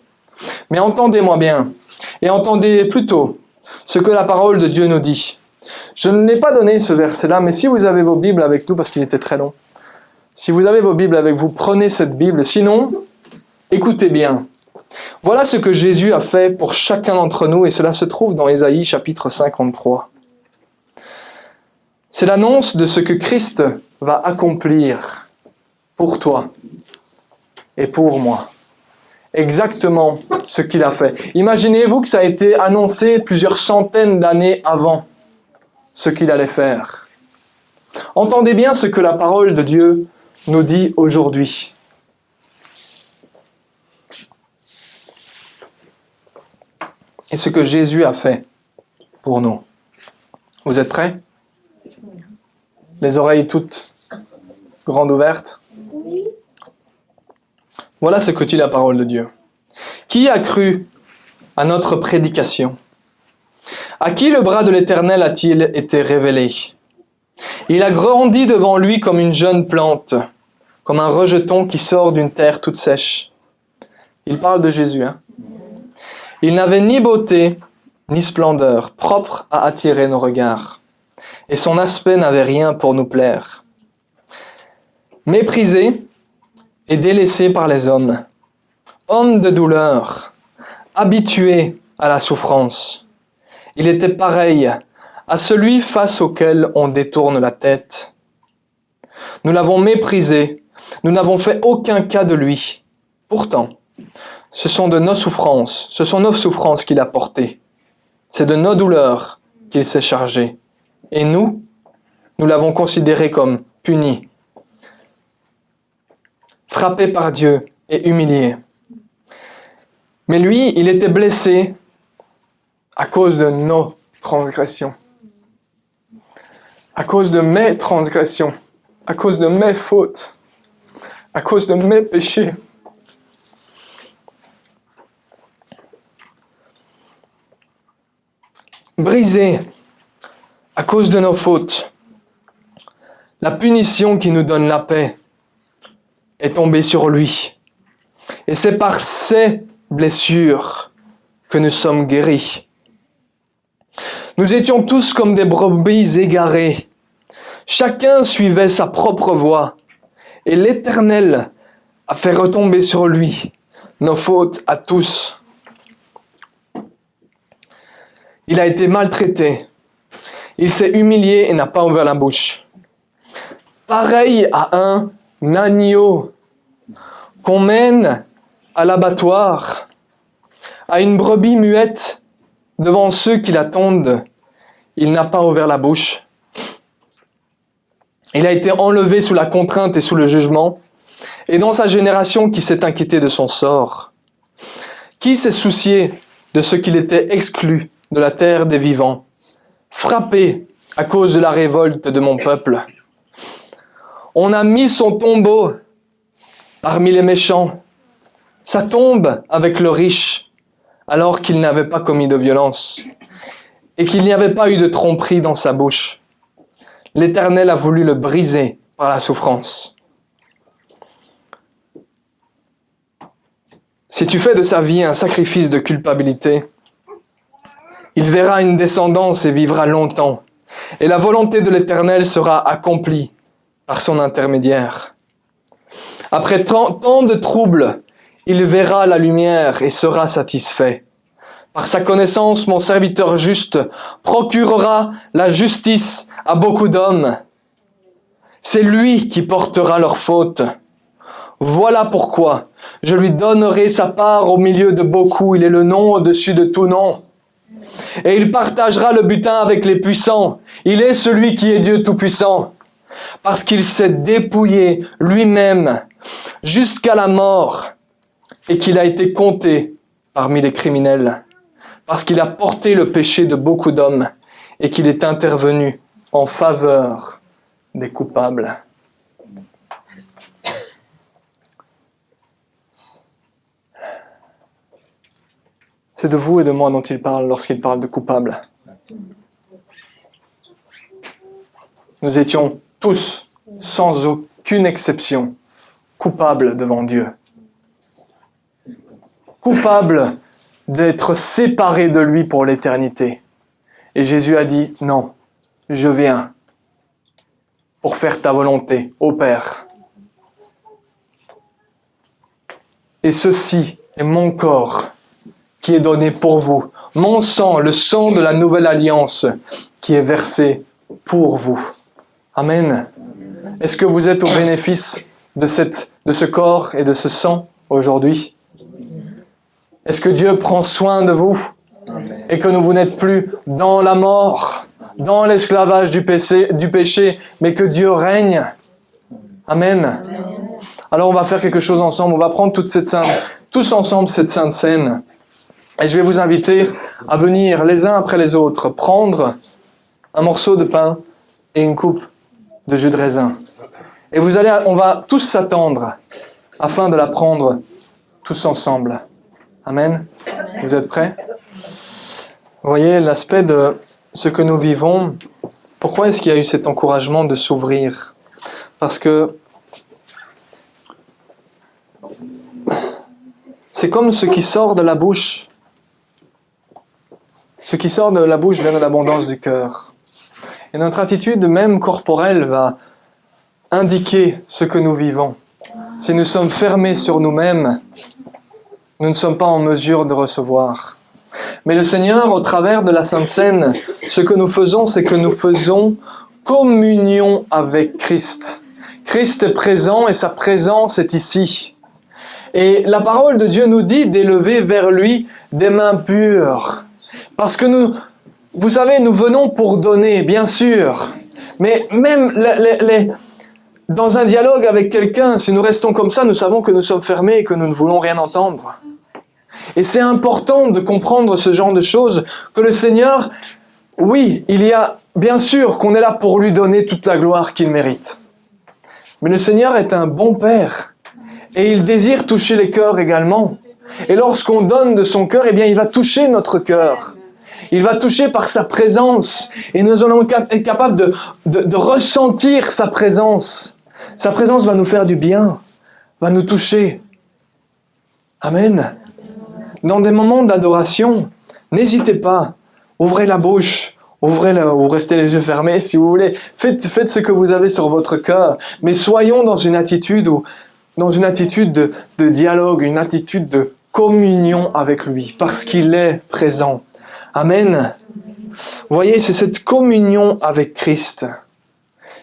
Mais entendez-moi bien, et entendez plutôt ce que la parole de Dieu nous dit. Je ne l'ai pas donné ce verset-là, mais si vous avez vos Bibles avec nous, parce qu'il était très long, si vous avez vos Bibles avec vous, prenez cette Bible. Sinon, écoutez bien. Voilà ce que Jésus a fait pour chacun d'entre nous, et cela se trouve dans Ésaïe chapitre 53. C'est l'annonce de ce que Christ va accomplir pour toi et pour moi. Exactement ce qu'il a fait. Imaginez-vous que ça a été annoncé plusieurs centaines d'années avant ce qu'il allait faire. Entendez bien ce que la parole de Dieu nous dit aujourd'hui. Et ce que Jésus a fait pour nous. Vous êtes prêts? Les oreilles toutes grandes ouvertes? Voilà ce que dit la parole de Dieu. Qui a cru à notre prédication? À qui le bras de l'Éternel a-t-il été révélé? Il a grandi devant lui comme une jeune plante, comme un rejeton qui sort d'une terre toute sèche. Il parle de Jésus. Il n'avait ni beauté, ni splendeur, propre à attirer nos regards. Et son aspect n'avait rien pour nous plaire. Méprisé et délaissé par les hommes, homme de douleur, habitué à la souffrance. Il était pareil à celui face auquel on détourne la tête. Nous l'avons méprisé, nous n'avons fait aucun cas de lui. Pourtant, ce sont nos souffrances qu'il a portées. C'est de nos douleurs qu'il s'est chargé. Et nous l'avons considéré comme puni, frappé par Dieu et humilié. Mais lui, il était blessé à cause de nos transgressions, à cause de mes transgressions, à cause de mes fautes, à cause de mes péchés. Brisé à cause de nos fautes. La punition qui nous donne la paix est tombée sur lui. Et c'est par ses blessures que nous sommes guéris. Nous étions tous comme des brebis égarées. Chacun suivait sa propre voie. Et l'Éternel a fait retomber sur lui nos fautes à tous. Il a été maltraité. Il s'est humilié et n'a pas ouvert la bouche. Pareil à un agneau qu'on mène à l'abattoir, à une brebis muette devant ceux qui l'attendent. Il n'a pas ouvert la bouche. Il a été enlevé sous la contrainte et sous le jugement. Et dans sa génération, qui s'est inquiété de son sort? Qui s'est soucié de ce qu'il était exclu de la terre des vivants, frappé à cause de la révolte de mon peuple? On a mis son tombeau parmi les méchants, sa tombe avec le riche, alors qu'il n'avait pas commis de violence et qu'il n'y avait pas eu de tromperie dans sa bouche. L'Éternel a voulu le briser par la souffrance. Si tu fais de sa vie un sacrifice de culpabilité, il verra une descendance et vivra longtemps, et la volonté de l'Éternel sera accomplie par son intermédiaire. Après tant de troubles, il verra la lumière et sera satisfait. Par sa connaissance, mon serviteur juste procurera la justice à beaucoup d'hommes. C'est lui qui portera leurs fautes. Voilà pourquoi je lui donnerai sa part au milieu de beaucoup. Il est le nom au-dessus de tout nom. Et il partagera le butin avec les puissants. Il est celui qui est Dieu Tout-Puissant. Parce qu'il s'est dépouillé lui-même jusqu'à la mort et qu'il a été compté parmi les criminels. Parce qu'il a porté le péché de beaucoup d'hommes et qu'il est intervenu en faveur des coupables. C'est de vous et de moi dont il parle lorsqu'il parle de coupables. Nous étions tous, sans aucune exception, coupables devant Dieu. Coupables d'être séparés de lui pour l'éternité. Et Jésus a dit, non, je viens pour faire ta volonté, ô Père. Et ceci est mon corps qui est donné pour vous, mon sang, le sang de la nouvelle alliance qui est versé pour vous. Amen. Est-ce que vous êtes au bénéfice de ce corps et de ce sang aujourd'hui? Est-ce que Dieu prend soin de vous et que vous n'êtes plus dans la mort, dans l'esclavage du péché, mais que Dieu règne? Amen. Alors on va faire quelque chose ensemble, on va prendre tous ensemble cette sainte scène. Et je vais vous inviter à venir les uns après les autres prendre un morceau de pain et une coupe de jus de raisin. Et on va tous s'attendre afin de la prendre tous ensemble. Amen. Vous êtes prêts? Vous voyez l'aspect de ce que nous vivons. Pourquoi est-ce qu'il y a eu cet encouragement de s'ouvrir? Parce que c'est comme ce qui sort de la bouche. Ce qui sort de la bouche vient de l'abondance du cœur. Et notre attitude, même corporelle, va indiquer ce que nous vivons. Si nous sommes fermés sur nous-mêmes, nous ne sommes pas en mesure de recevoir. Mais le Seigneur, au travers de la Sainte Seine, ce que nous faisons, c'est que nous faisons communion avec Christ. Christ est présent et sa présence est ici. Et la parole de Dieu nous dit d'élever vers lui des mains pures. Parce que vous savez, nous venons pour donner, bien sûr. Mais même dans un dialogue avec quelqu'un, si nous restons comme ça, nous savons que nous sommes fermés et que nous ne voulons rien entendre. Et c'est important de comprendre ce genre de choses, que le Seigneur, oui, il y a bien sûr qu'on est là pour lui donner toute la gloire qu'il mérite. Mais le Seigneur est un bon Père et il désire toucher les cœurs également. Et lorsqu'on donne de son cœur, eh bien, il va toucher notre cœur. Il va toucher par sa présence et nous allons être capables de ressentir sa présence. Sa présence va nous faire du bien, va nous toucher. Amen. Dans des moments d'adoration, n'hésitez pas, ouvrez la bouche, ou restez les yeux fermés si vous voulez. Faites ce que vous avez sur votre cœur, mais soyons dans une attitude où dans une attitude de dialogue, une attitude de communion avec lui, parce qu'il est présent. Amen. Vous voyez, c'est cette communion avec Christ.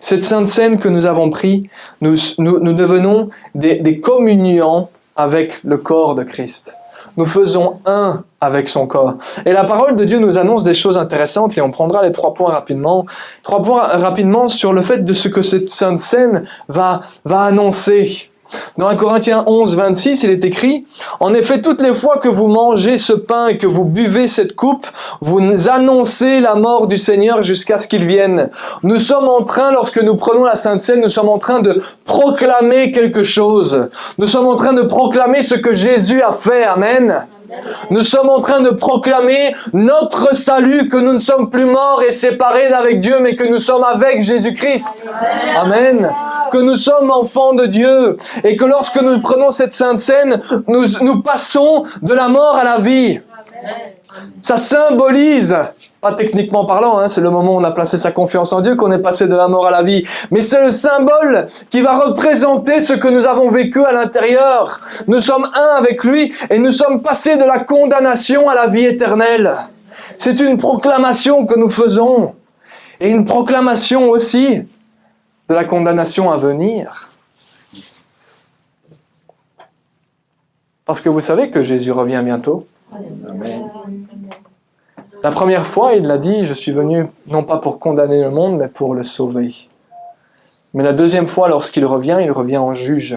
Cette sainte scène que nous avons pris, nous devenons des communiants avec le corps de Christ. Nous faisons un avec son corps. Et la parole de Dieu nous annonce des choses intéressantes et on prendra les 3 points rapidement. 3 points rapidement sur le fait de ce que cette sainte scène va annoncer. Dans 1 Corinthiens 11, 26, il est écrit « En effet, toutes les fois que vous mangez ce pain et que vous buvez cette coupe, vous annoncez la mort du Seigneur jusqu'à ce qu'il vienne. » Nous sommes en train, lorsque nous prenons la Sainte Seine, nous sommes en train de proclamer quelque chose. Nous sommes en train de proclamer ce que Jésus a fait. Amen. Nous sommes en train de proclamer notre salut, que nous ne sommes plus morts et séparés d'avec Dieu, mais que nous sommes avec Jésus-Christ. Amen. Que nous sommes enfants de Dieu et que lorsque nous prenons cette Sainte Seine, nous passons de la mort à la vie. Ça symbolise, pas techniquement parlant, c'est le moment où on a placé sa confiance en Dieu qu'on est passé de la mort à la vie, mais c'est le symbole qui va représenter ce que nous avons vécu à l'intérieur. Nous sommes un avec lui et nous sommes passés de la condamnation à la vie éternelle. C'est une proclamation que nous faisons et une proclamation aussi de la condamnation à venir. Parce que vous savez que Jésus revient bientôt. Amen. La première fois, il l'a dit, je suis venu non pas pour condamner le monde, mais pour le sauver. Mais la deuxième fois, lorsqu'il revient, il revient en juge.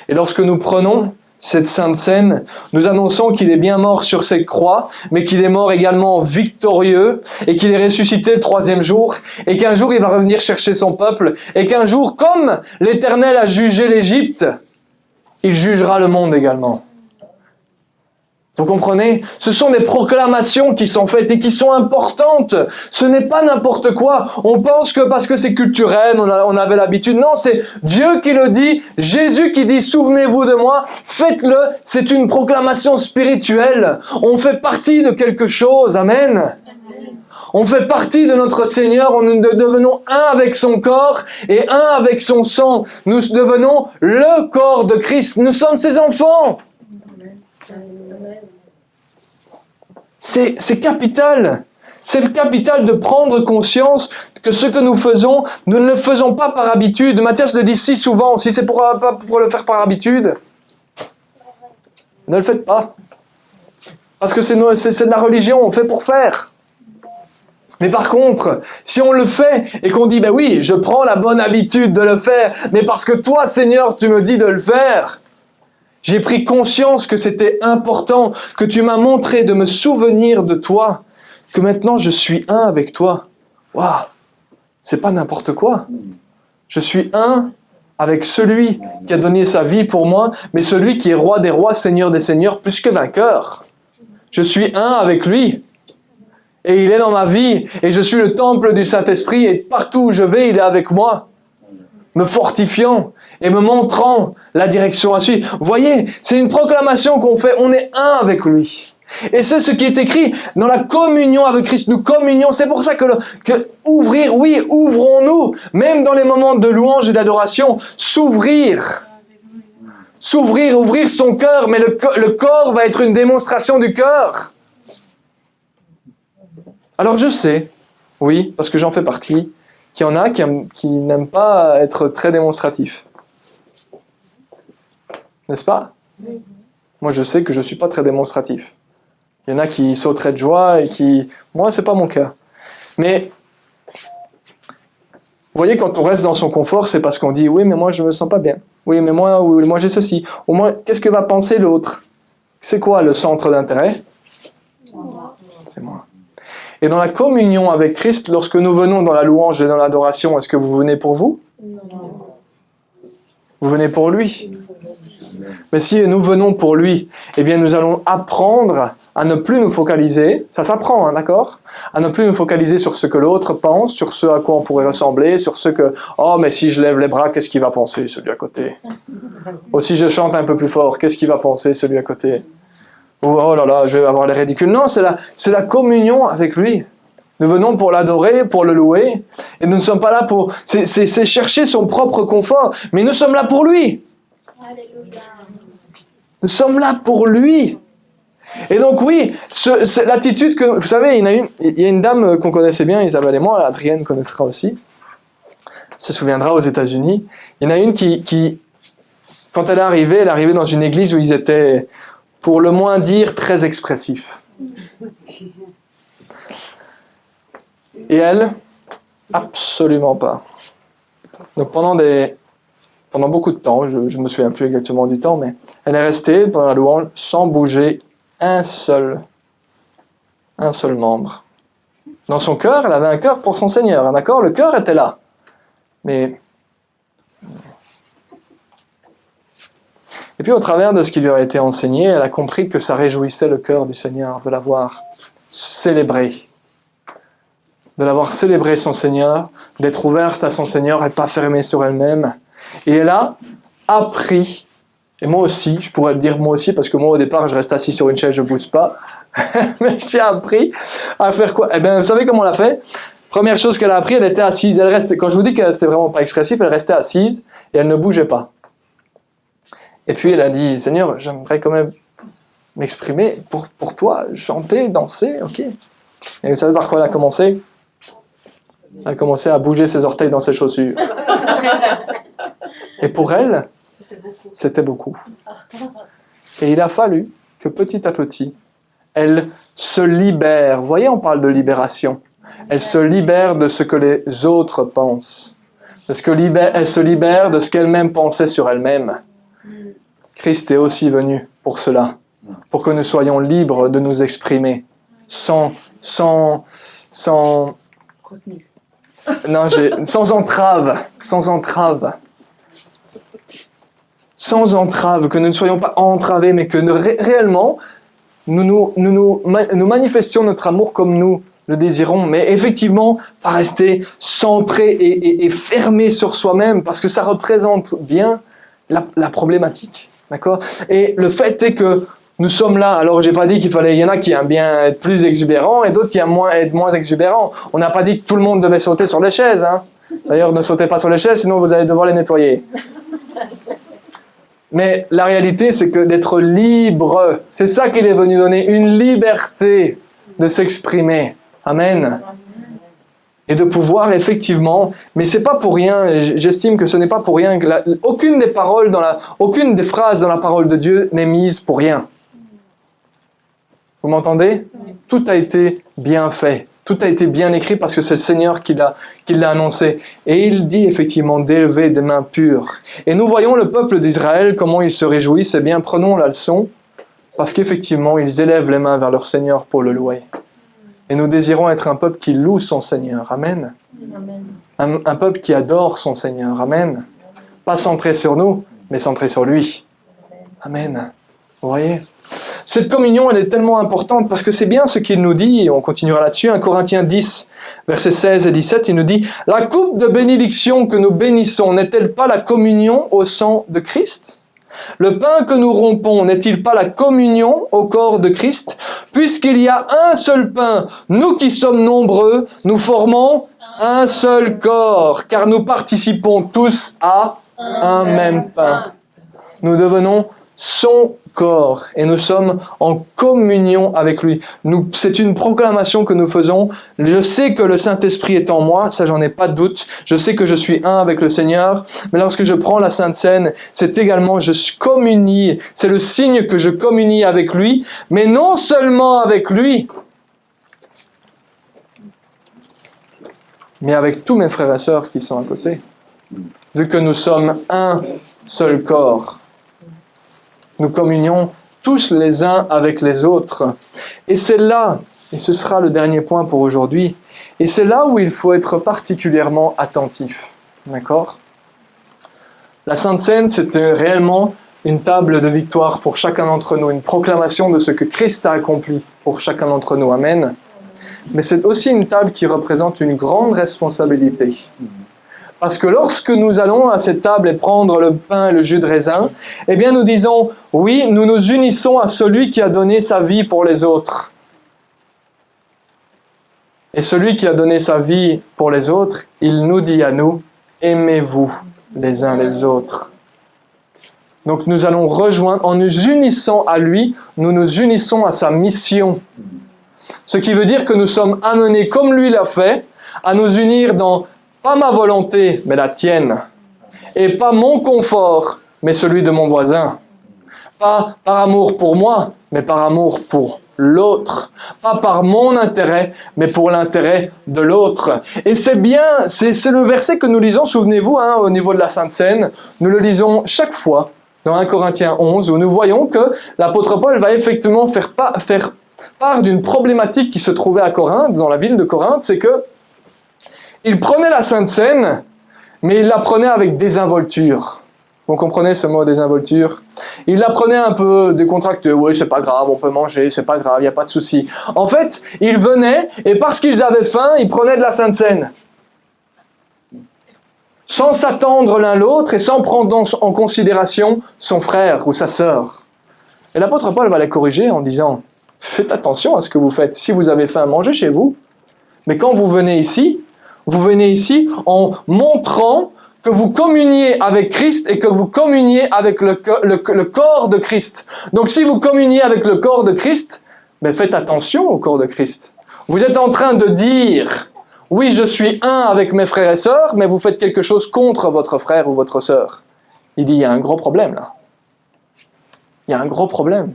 Et lorsque nous prenons cette sainte scène, nous annonçons qu'il est bien mort sur cette croix, mais qu'il est mort également victorieux, et qu'il est ressuscité le 3e jour, et qu'un jour il va revenir chercher son peuple, et qu'un jour, comme l'Éternel a jugé l'Égypte, il jugera le monde également. Vous comprenez? Ce sont des proclamations qui sont faites et qui sont importantes. Ce n'est pas n'importe quoi. On pense que parce que c'est culturel, on avait l'habitude. Non, c'est Dieu qui le dit, Jésus qui dit « Souvenez-vous de moi », faites-le. C'est une proclamation spirituelle. On fait partie de quelque chose. Amen. On fait partie de notre Seigneur, nous devenons un avec son corps et un avec son sang. Nous devenons le corps de Christ. Nous sommes ses enfants. C'est capital. C'est capital de prendre conscience que ce que nous faisons, nous ne le faisons pas par habitude. Matthias le dit si souvent, si c'est pour le faire par habitude, ne le faites pas. Parce que c'est de la religion, on fait pour faire. Mais par contre, si on le fait et qu'on dit, ben oui, je prends la bonne habitude de le faire, mais parce que toi, Seigneur, tu me dis de le faire, j'ai pris conscience que c'était important, que tu m'as montré de me souvenir de toi, que maintenant je suis un avec toi. Waouh, c'est pas n'importe quoi. Je suis un avec celui qui a donné sa vie pour moi, mais celui qui est roi des rois, seigneur des seigneurs, plus que vainqueur. Je suis un avec lui. Et il est dans ma vie, et je suis le temple du Saint-Esprit, et partout où je vais, il est avec moi, me fortifiant et me montrant la direction à suivre. Vous voyez, c'est une proclamation qu'on fait, on est un avec lui. Et c'est ce qui est écrit dans la communion avec Christ. Nous communions, c'est pour ça que ouvrir, oui, ouvrons-nous, même dans les moments de louange et d'adoration, s'ouvrir. S'ouvrir, ouvrir son cœur, mais le corps va être une démonstration du cœur. Alors je sais, oui, parce que j'en fais partie, qu'il y en a qui n'aiment pas être très démonstratifs. N'est-ce pas? Moi je sais que je ne suis pas très démonstratif. Il y en a qui sauteraient de joie et qui... Moi, c'est pas mon cas. Mais, vous voyez, quand on reste dans son confort, c'est parce qu'on dit « Oui, mais moi, je me sens pas bien. Oui, mais moi j'ai ceci. » Au moins, qu'est-ce que va penser l'autre? C'est quoi le centre d'intérêt? C'est moi. Et dans la communion avec Christ, lorsque nous venons dans la louange et dans l'adoration, est-ce que vous venez pour vous? Non. Vous venez pour lui? Mais si nous venons pour lui, eh bien nous allons apprendre à ne plus nous focaliser, ça s'apprend, hein, d'accord? À ne plus nous focaliser sur ce que l'autre pense, sur ce à quoi on pourrait ressembler, sur ce que, oh mais si je lève les bras, qu'est-ce qu'il va penser celui à côté? Ou si je chante un peu plus fort, qu'est-ce qu'il va penser celui à côté? Ou oh là là, je vais avoir les ridicules. Non, c'est la communion avec lui. Nous venons pour l'adorer, pour le louer, et nous ne sommes pas là pour... C'est chercher son propre confort, mais nous sommes là pour lui. Nous sommes là pour lui. Et donc oui, c'est l'attitude que... Vous savez, il y a une dame qu'on connaissait bien, Isabelle et moi, Adrienne connaîtra aussi, se souviendra aux États-Unis. Il y en a une qui quand elle est arrivée dans une église où ils étaient, pour le moins dire, très expressifs. Et elle, absolument pas. Donc pendant beaucoup de temps, je ne me souviens plus exactement du temps, mais elle est restée pendant la louange sans bouger un seul membre. Dans son cœur, elle avait un cœur pour son Seigneur, hein, d'accord? Le cœur était là. Mais... Et puis au travers de ce qui lui a été enseigné, elle a compris que ça réjouissait le cœur du Seigneur de l'avoir célébré. De l'avoir célébré son Seigneur, d'être ouverte à son Seigneur et pas fermée sur elle-même. Et elle a appris, et moi aussi, je pourrais le dire moi aussi, parce que moi au départ je reste assis sur une chaise, je ne bouge pas, mais j'ai appris à faire quoi? Eh bien, vous savez comment on l'a fait? Première chose qu'elle a appris, elle était assise. Elle restait, quand je vous dis qu'elle n'était vraiment pas expressive, elle restait assise et elle ne bougeait pas. Et puis elle a dit, Seigneur, j'aimerais quand même m'exprimer pour toi, chanter, danser, ok. Et vous savez par quoi elle a commencé? Elle a commencé à bouger ses orteils dans ses chaussures. Et pour elle, c'était beaucoup. Et il a fallu que petit à petit, elle se libère. Vous voyez, on parle de libération. Elle se libère de ce que les autres pensent. Elle se libère de ce qu'elle-même pensait sur elle-même. Christ est aussi venu pour cela, pour que nous soyons libres de nous exprimer, sans entrave, que nous ne soyons pas entravés, mais que réellement, nous manifestions notre amour comme nous le désirons, mais effectivement, pas rester centré et fermé sur soi-même, parce que ça représente bien la problématique. D'accord? Et le fait est que nous sommes là. Alors, j'ai pas dit il y en a qui aiment bien être plus exubérants et d'autres qui aiment être moins exubérants. On n'a pas dit que tout le monde devait sauter sur les chaises. Hein. D'ailleurs, ne sautez pas sur les chaises, sinon vous allez devoir les nettoyer. Mais la réalité, c'est que d'être libre, c'est ça qu'il est venu donner, une liberté de s'exprimer. Amen. Et de pouvoir effectivement, mais c'est pas pour rien, j'estime que ce n'est pas pour rien, que aucune des phrases dans la parole de Dieu n'est mise pour rien. Vous m'entendez? Tout a été bien fait, tout a été bien écrit parce que c'est le Seigneur qui l'a annoncé. Et il dit effectivement d'élever des mains pures. Et nous voyons le peuple d'Israël, comment ils se réjouissent, eh bien prenons la leçon, parce qu'effectivement ils élèvent les mains vers leur Seigneur pour le louer. Et nous désirons être un peuple qui loue son Seigneur. Amen. Un peuple qui adore son Seigneur. Amen. Pas centré sur nous, mais centré sur lui. Amen. Vous voyez? Cette communion, elle est tellement importante parce que c'est bien ce qu'il nous dit, et on continuera là-dessus. 1 Corinthiens 10, versets 16 et 17, il nous dit « La coupe de bénédiction que nous bénissons n'est-elle pas la communion au sang de Christ ? Le pain que nous rompons n'est-il pas la communion au corps de Christ? Puisqu'il y a un seul pain, nous qui sommes nombreux, nous formons un seul corps, car nous participons tous à un même pain. Nous devenons son corps et nous sommes en communion avec lui. C'est une proclamation que nous faisons. Je sais que le Saint-Esprit est en moi, ça j'en ai pas de doute. Je sais que je suis un avec le Seigneur, mais lorsque je prends la Sainte Seine, c'est également je communie, c'est le signe que je communie avec lui, mais non seulement avec lui, mais avec tous mes frères et sœurs qui sont à côté. Vu que nous sommes un seul corps, nous communions tous les uns avec les autres. Et c'est là, et ce sera le dernier point pour aujourd'hui, et c'est là où il faut être particulièrement attentif. D'accord? La Sainte Seine, c'était réellement une table de victoire pour chacun d'entre nous, une proclamation de ce que Christ a accompli pour chacun d'entre nous. Amen. Mais c'est aussi une table qui représente une grande responsabilité. Parce que lorsque nous allons à cette table et prendre le pain et le jus de raisin, eh bien nous disons, oui, nous nous unissons à celui qui a donné sa vie pour les autres. Et celui qui a donné sa vie pour les autres, il nous dit à nous, aimez-vous les uns les autres. Donc nous allons rejoindre, en nous unissant à lui, nous nous unissons à sa mission. Ce qui veut dire que nous sommes amenés, comme lui l'a fait, à nous unir dans, pas ma volonté, mais la tienne. Et pas mon confort, mais celui de mon voisin. Pas par amour pour moi, mais par amour pour l'autre. Pas par mon intérêt, mais pour l'intérêt de l'autre. Et c'est bien, c'est le verset que nous lisons, souvenez-vous, au niveau de la Sainte Seine, nous le lisons chaque fois dans 1 Corinthiens 11, où nous voyons que l'apôtre Paul va effectivement faire part d'une problématique qui se trouvait à Corinthe, dans la ville de Corinthe, c'est que il prenait la Sainte Seine, mais il la prenait avec désinvolture. Vous comprenez ce mot désinvolture? Il la prenait un peu décontracté. Oui, c'est pas grave, on peut manger, c'est pas grave, il n'y a pas de souci. En fait, ils venaient, et parce qu'ils avaient faim, ils prenaient de la Sainte Seine. Sans s'attendre l'un l'autre et sans prendre en considération son frère ou sa sœur. Et l'apôtre Paul va les corriger en disant, faites attention à ce que vous faites. Si vous avez faim, mangez chez vous. Mais quand vous venez ici en montrant que vous communiez avec Christ et que vous communiez avec le corps de Christ. Donc si vous communiez avec le corps de Christ, mais faites attention au corps de Christ. Vous êtes en train de dire, oui, je suis un avec mes frères et sœurs, mais vous faites quelque chose contre votre frère ou votre sœur. Il dit, il y a un gros problème là. Il y a un gros problème.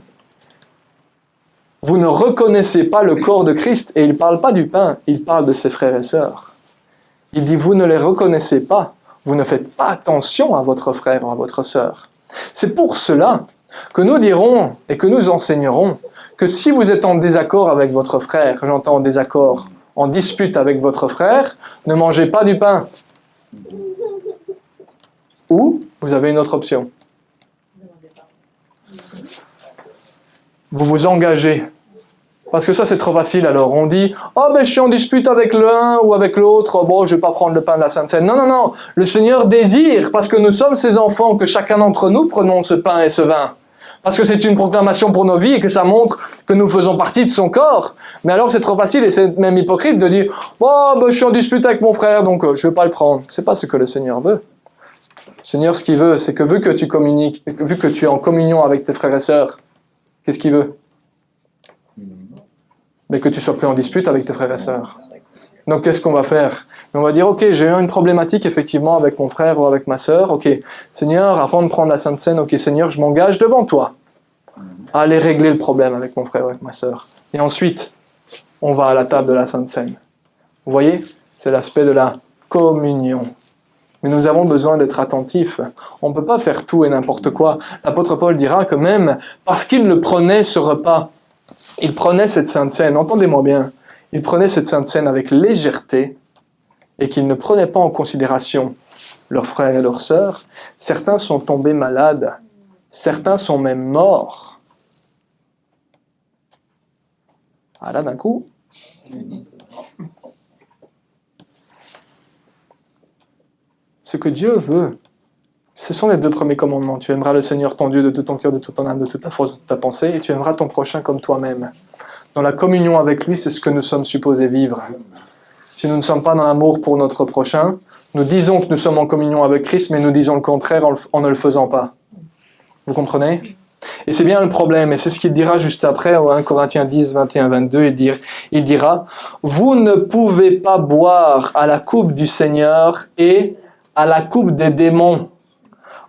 Vous ne reconnaissez pas le corps de Christ, et il ne parle pas du pain, il parle de ses frères et sœurs. Il dit, vous ne les reconnaissez pas, vous ne faites pas attention à votre frère ou à votre sœur. C'est pour cela que nous dirons et que nous enseignerons que si vous êtes en désaccord avec votre frère, j'entends en désaccord, en dispute avec votre frère, ne mangez pas du pain. Ou vous avez une autre option. Vous vous engagez. Parce que ça, c'est trop facile alors. On dit, je suis en dispute avec l'un ou avec l'autre, bon, je ne vais pas prendre le pain de la Sainte Seine. Non. Le Seigneur désire, parce que nous sommes ses enfants, que chacun d'entre nous prenons ce pain et ce vin. Parce que c'est une proclamation pour nos vies et que ça montre que nous faisons partie de son corps. Mais alors, c'est trop facile et c'est même hypocrite de dire, je suis en dispute avec mon frère, donc je ne vais pas le prendre. C'est pas ce que le Seigneur veut. Le Seigneur, ce qu'il veut, c'est que vu que tu communiques, vu que tu es en communion avec tes frères et sœurs, qu'est-ce qu'il veut? Mais que tu sois plus en dispute avec tes frères et sœurs. Donc, qu'est-ce qu'on va faire? On va dire, ok, j'ai eu une problématique effectivement avec mon frère ou avec ma sœur. Ok, Seigneur, avant de prendre la Sainte Seine, ok, Seigneur, je m'engage devant toi à aller régler le problème avec mon frère ou avec ma sœur. Et ensuite, on va à la table de la Sainte Seine. Vous voyez? C'est l'aspect de la communion. Mais nous avons besoin d'être attentifs. On ne peut pas faire tout et n'importe quoi. L'apôtre Paul dira que même parce qu'il le prenait ce repas, il prenait cette Sainte Seine, entendez-moi bien, il prenait cette Sainte Seine avec légèreté et qu'il ne prenait pas en considération leurs frères et leurs sœurs. Certains sont tombés malades, certains sont même morts. Ah là, d'un coup. Ce que Dieu veut, ce sont les 2 premiers commandements. Tu aimeras le Seigneur ton Dieu de tout ton cœur, de toute ton âme, de toute ta force, de toute ta pensée, et tu aimeras ton prochain comme toi-même. Dans la communion avec lui, c'est ce que nous sommes supposés vivre. Si nous ne sommes pas dans l'amour pour notre prochain, nous disons que nous sommes en communion avec Christ, mais nous disons le contraire en ne le faisant pas. Vous comprenez? Et c'est bien le problème, et c'est ce qu'il dira juste après, au 1 Corinthiens 10, 21, 22, il dira « Vous ne pouvez pas boire à la coupe du Seigneur et à la coupe des démons. »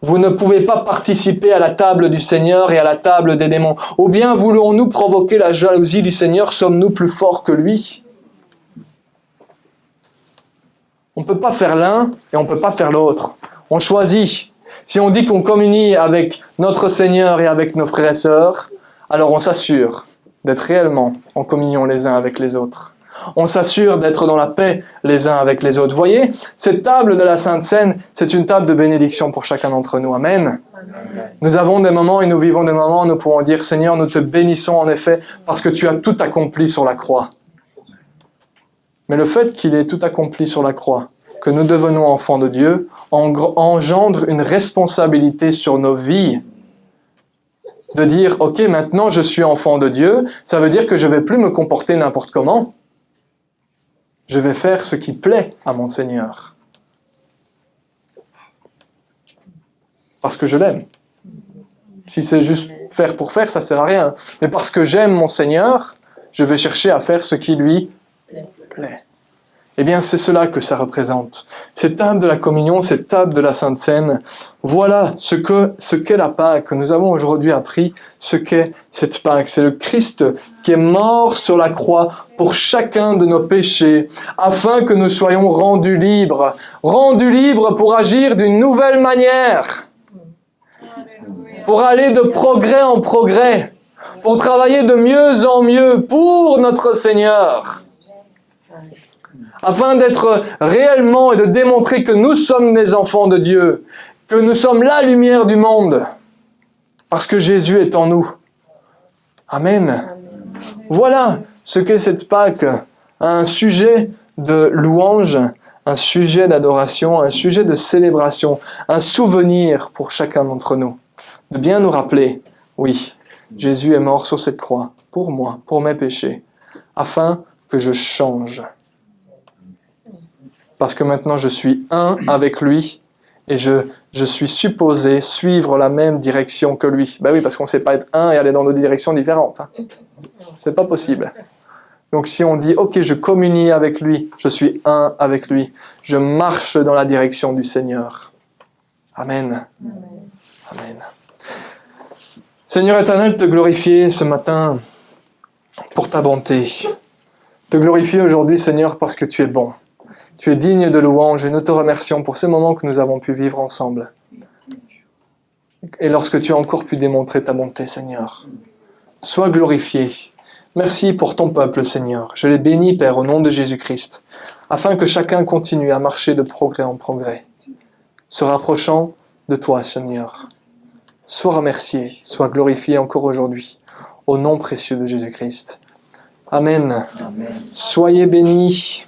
Vous ne pouvez pas participer à la table du Seigneur et à la table des démons. Ou bien voulons-nous provoquer la jalousie du Seigneur? Sommes-nous plus forts que lui? On ne peut pas faire l'un et on ne peut pas faire l'autre. On choisit. Si on dit qu'on communie avec notre Seigneur et avec nos frères et sœurs, alors on s'assure d'être réellement en communion les uns avec les autres. On s'assure d'être dans la paix les uns avec les autres. Vous voyez, cette table de la Sainte Seine, c'est une table de bénédiction pour chacun d'entre nous. Amen. Nous avons des moments et nous vivons des moments où nous pouvons dire, Seigneur, nous te bénissons en effet parce que tu as tout accompli sur la croix. Mais le fait qu'il ait tout accompli sur la croix, que nous devenons enfants de Dieu, engendre une responsabilité sur nos vies. De dire, ok, maintenant je suis enfant de Dieu, ça veut dire que je ne vais plus me comporter n'importe comment. Je vais faire ce qui plaît à mon Seigneur. Parce que je l'aime. Si c'est juste faire pour faire, ça sert à rien. Mais parce que j'aime mon Seigneur, je vais chercher à faire ce qui lui plaît. Eh bien, c'est cela que ça représente. Cette table de la communion, cette table de la Sainte Seine, voilà ce qu'est la Pâque, que nous avons aujourd'hui appris, ce qu'est cette Pâque. C'est le Christ qui est mort sur la croix pour chacun de nos péchés, afin que nous soyons rendus libres pour agir d'une nouvelle manière, pour aller de progrès en progrès, pour travailler de mieux en mieux pour notre Seigneur, afin d'être réellement et de démontrer que nous sommes des enfants de Dieu, que nous sommes la lumière du monde, parce que Jésus est en nous. Amen. Voilà ce qu'est cette Pâque, un sujet de louange, un sujet d'adoration, un sujet de célébration, un souvenir pour chacun d'entre nous, de bien nous rappeler, oui, Jésus est mort sur cette croix, pour moi, pour mes péchés, afin que je change. Parce que maintenant je suis un avec lui et je suis supposé suivre la même direction que lui. Ben oui, parce qu'on ne sait pas être un et aller dans deux directions différentes. Hein. C'est pas possible. Donc si on dit, ok, je communie avec lui, je suis un avec lui, je marche dans la direction du Seigneur. Amen. Amen. Seigneur éternel, te glorifier ce matin pour ta bonté. Te glorifier aujourd'hui, Seigneur, parce que tu es bon. Tu es digne de louange et nous te remercions pour ces moments que nous avons pu vivre ensemble. Et lorsque tu as encore pu démontrer ta bonté, Seigneur. Sois glorifié. Merci pour ton peuple, Seigneur. Je les bénis, Père, au nom de Jésus-Christ, afin que chacun continue à marcher de progrès en progrès, se rapprochant de toi, Seigneur. Sois remercié, sois glorifié encore aujourd'hui, au nom précieux de Jésus-Christ. Amen. Amen. Soyez bénis.